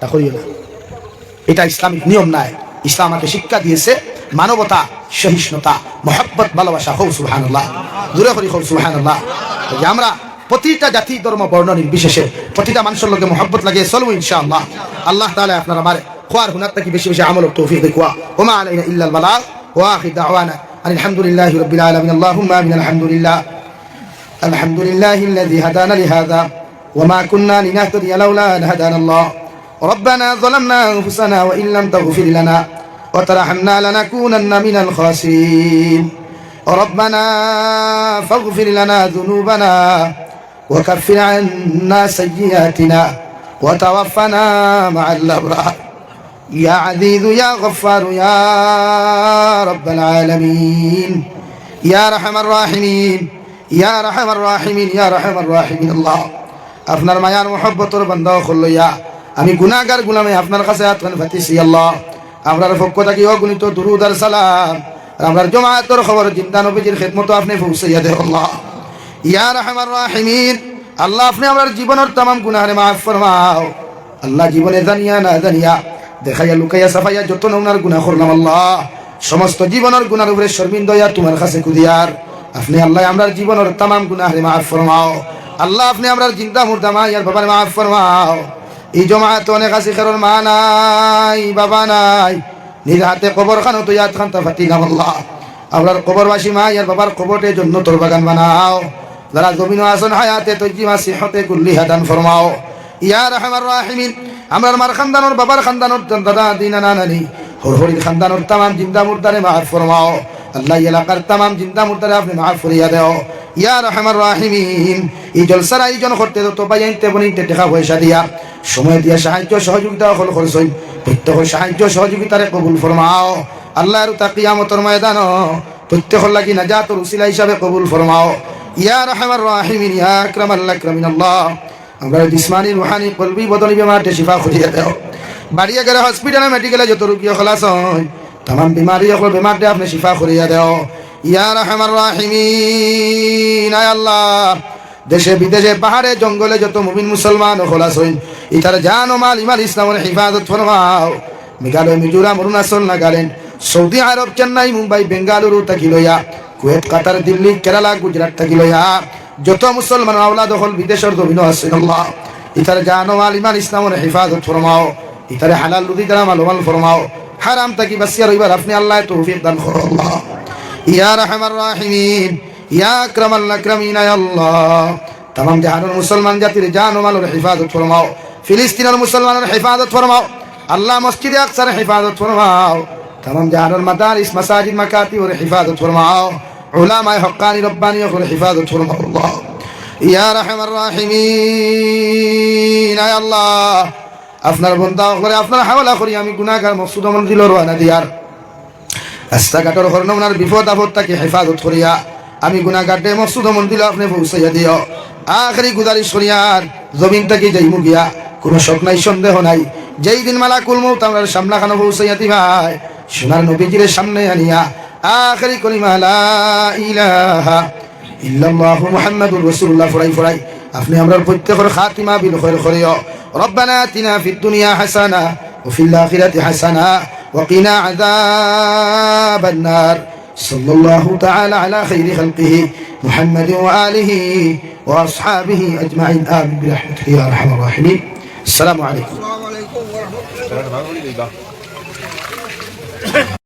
তা করিও না, এটা ইসলামিক নিয়ম নাই। ইসলাম আমাকে শিক্ষা দিয়েছে মানবতা, সহিষ্ণুতা, মহব্বত, ভালোবাসা। হৌ সুবহানাল্লাহ, দূরে করি হৌ সুবহানাল্লাহ। আমরা প্রতিটা জাতি ধর্ম বর্ণ নির্বিশেষে প্রতিটা মানুষের লোকে মহব্বত লাগিয়ে চলবো ইনশাআল্লাহ। আল্লাহ তাআলা আপনারা আমার খোয়ার হুনার থেকে বেশি বেশি আমল তৌফিক দেখুয়া। ওমা আলাইনা ইল্লাল বালাগ ওয়া আখির দাওয়ানা আলহামদুলিল্লাহি রাব্বিল আলামিন। আল্লাহুম্মা আমিন। আলহামদুলিল্লাহিল্লাযী হাদানা লিহাযা ওয়া মা কুন্না লিনাহতাদিয়া লাউলা আন হাদানাল্লাহ। ربنا ظلمنا أنفسنا وإن لم تغفر لنا وترحمنا لنكونن من الخاسرين. ربنا فاغفر لنا ذنوبنا وكفر عنا سيئاتنا وتوفنا مع الأبرار. يا عزيز يا غفار يا رب العالمين يا أرحم الراحمين يا أرحم الراحمين يا أرحم الراحمين. الله আপনার মায়ার মহব্বতের বান্দা হইয়া আমি গুনাহগার গোলামে আপনার কাছে আত্মন ফাতিছি। আল্লাহ আমরার পক্ষ থেকে অগণিত দুরূদ আর সালাম আমরার জামাতের খবর জিন্দা নবীজির খিদমত আপনি পৌঁছাইয়া দেন। আল্লাহ ইয়া আরহামার রাহিমিন, আল্লাহ আপনি আমরার জীবনের तमाम গুনাহরে মাফ ফরমাও। আল্লাহ জীবনে জানিয়া না জানিয়া দেখাইয়া লুকাইয়া সাফাইয়া যত নওনার গুনাহ করলাম, আল্লাহ সমস্ত জীবনের গুনাহর উপরে শর্মিন্দা হইয়া তোমার কাছে কুদিয়ার আপনি আল্লাহ আমরার জীবনের तमाम গুনাহরে মাফ ফরমাও। আল্লাহ আপনি আমরার জিন্দা মুর্দা মা ইয়ার বাবার মাফ ফরমাও। এই জমাত অনেক আছে কারণ মা নাই বাবা নাই, নিজ হাতে কবর খানো তো ইয়াদ খান্তা ফাতিলাম। আল্লাহ আমরার কবরবাসী মা ইয়ার বাবার কবরের জন্য তোর বাগান বানাও। যারা জমিন আসন হায়াতে তজিমা সিহতে কুল্লি হাদান ফরমাও। ইয়া রাহমার রাহিমিন, আমরার মার খানদানোর বাবার খানদানোর দাদা দিনা নানানি হরহরির খানদানোর तमाम জিন্দা মুর্দারে মাফ ফরমাও। আল্লাহ এলাকার तमाम জিন্দা মুর্দারে আপনি মাফ করিয়া দাও। ইয়া রাহমার রাহিমিন, এই জলসার আয়োজন করতে তো বাইতে বনিতে টাকা পয়সা দিয়া সময় দিয়া সাহায্য সহযোগিতা হল করছই, প্রত্যেক সাহায্য সহযোগিতারে কবুল ফরমাও। আল্লাহর তা কিয়ামতের ময়দান প্রত্যেক লাগি নাজাতের উসিলা হিসাবে কবুল ফরমাও। ইয়া রাহমার রাহিমিন ইয়া আকরামাল আকরামিন। আল্লাহ আমরা জিসমানি রুহানি কলবি বদনি বেমারতে শিফা করিয়া দাও। বাড়িয়া গেলে হসপিটালে মেডিকেলে যত রোগী খলাস হয় तमाम बीमारी হল বেমারতে আপনি শিফা করিয়া দাও। ইয়া রাহমার রাহিমিন, আয় আল্লাহ দেশে বিদেশে পাহাড়ে জঙ্গলে যত মুমিন মুসলমান খলাস হইন ইতার জান ও মাল ইমান ইসলামের হিফাজত ফরমাও। মেঘালয়, মিজোরাম, অরুণাচল, নাগাল্যান্ড, সৌদি আরব, চেন্নাই, মুম্বাই, বেঙ্গালুরু থাকি লইয়া কুয়েত, কাতার, দিল্লি, কেরালা, গুজরাট থাকি লইয়া যত মুসলমান আওলাদ হল বিদেশের জমিন আছে আল্লাহ ইতার জান ও মাল ইমান ইসলামের হিফাজত ফরমাও। ইতারে হালাল রুজি দ্বারা মালামাল ফরমাও, হারাম তাকি বাঁচিয়া রইবার আপনি আল্লাহ তৌফিক দান করো আল্লাহ। ইয়া রাহমার রাহিমিন, ইয়া আকরামাল আকরামিন, ইয়া আল্লাহ তামাম জাহানের মুসলমান জাতির জান ও মালের হিফাজত ফরমাও, ফিলিস্তিনের মুসলমানের হিফাজত ফরমাও আল্লাহ, মসজিদে আকসার হিফাজত ফরমাও, তামাম জাহানের মাদারিস মাসাজিদ মাকাতিবের হিফাজত ফরমাও, উলামায়ে হক্কানি রব্বানি ওর হিফাজত ফরমাও আল্লাহ। ইয়া রাহমার রাহিমিন, ইয়া আল্লাহ আপনার বন্দা করে আপনার হাওলা করি আমি গুনাহগার মকসুদ মঞ্জিল রওনা দিয়ার রাস্তাঘাটের হরনমনার বিপদ আপদ তাকে হেফাজত করিয়া আমি গুনাহগারে মকসুদ মঞ্জিল আপনি পৌঁছাইয়া দিও। আখরি গুজারিশ করিয়ার জমিন থেকে যাইমু গিয়া কোনো শক নাই সন্দেহ নাই, যেই দিন মালাকুল মউত আমরার সামনা খানো পৌঁছাইয়া দিবাই সোনার নবীজির সামনে আনিয়া আখরি কলিমা লা ইলাহা ইল্লাল্লাহু মুহাম্মাদুর রাসূলুল্লাহ ফরাই ফরাই আপনি আমরার প্রত্যেকের খাতিমা বিল খায়র করিও। রব্বানা আতিনা ফিদ দুনিয়া হাসানাহ ওয়া ফিল আখিরাতি হাসানাহ ওয়া কিনা আযাবান নার। সাল্লাল্লাহু তাআলা আলা খাইরি খালকিহি মুহাম্মাদিন ওয়া আলিহি ওয়া আসহাবিহি আজমাইন, আমিন বিরহমাতিকা ইয়া আরহামার রাহিমিন। আসসালামু আলাইকুম।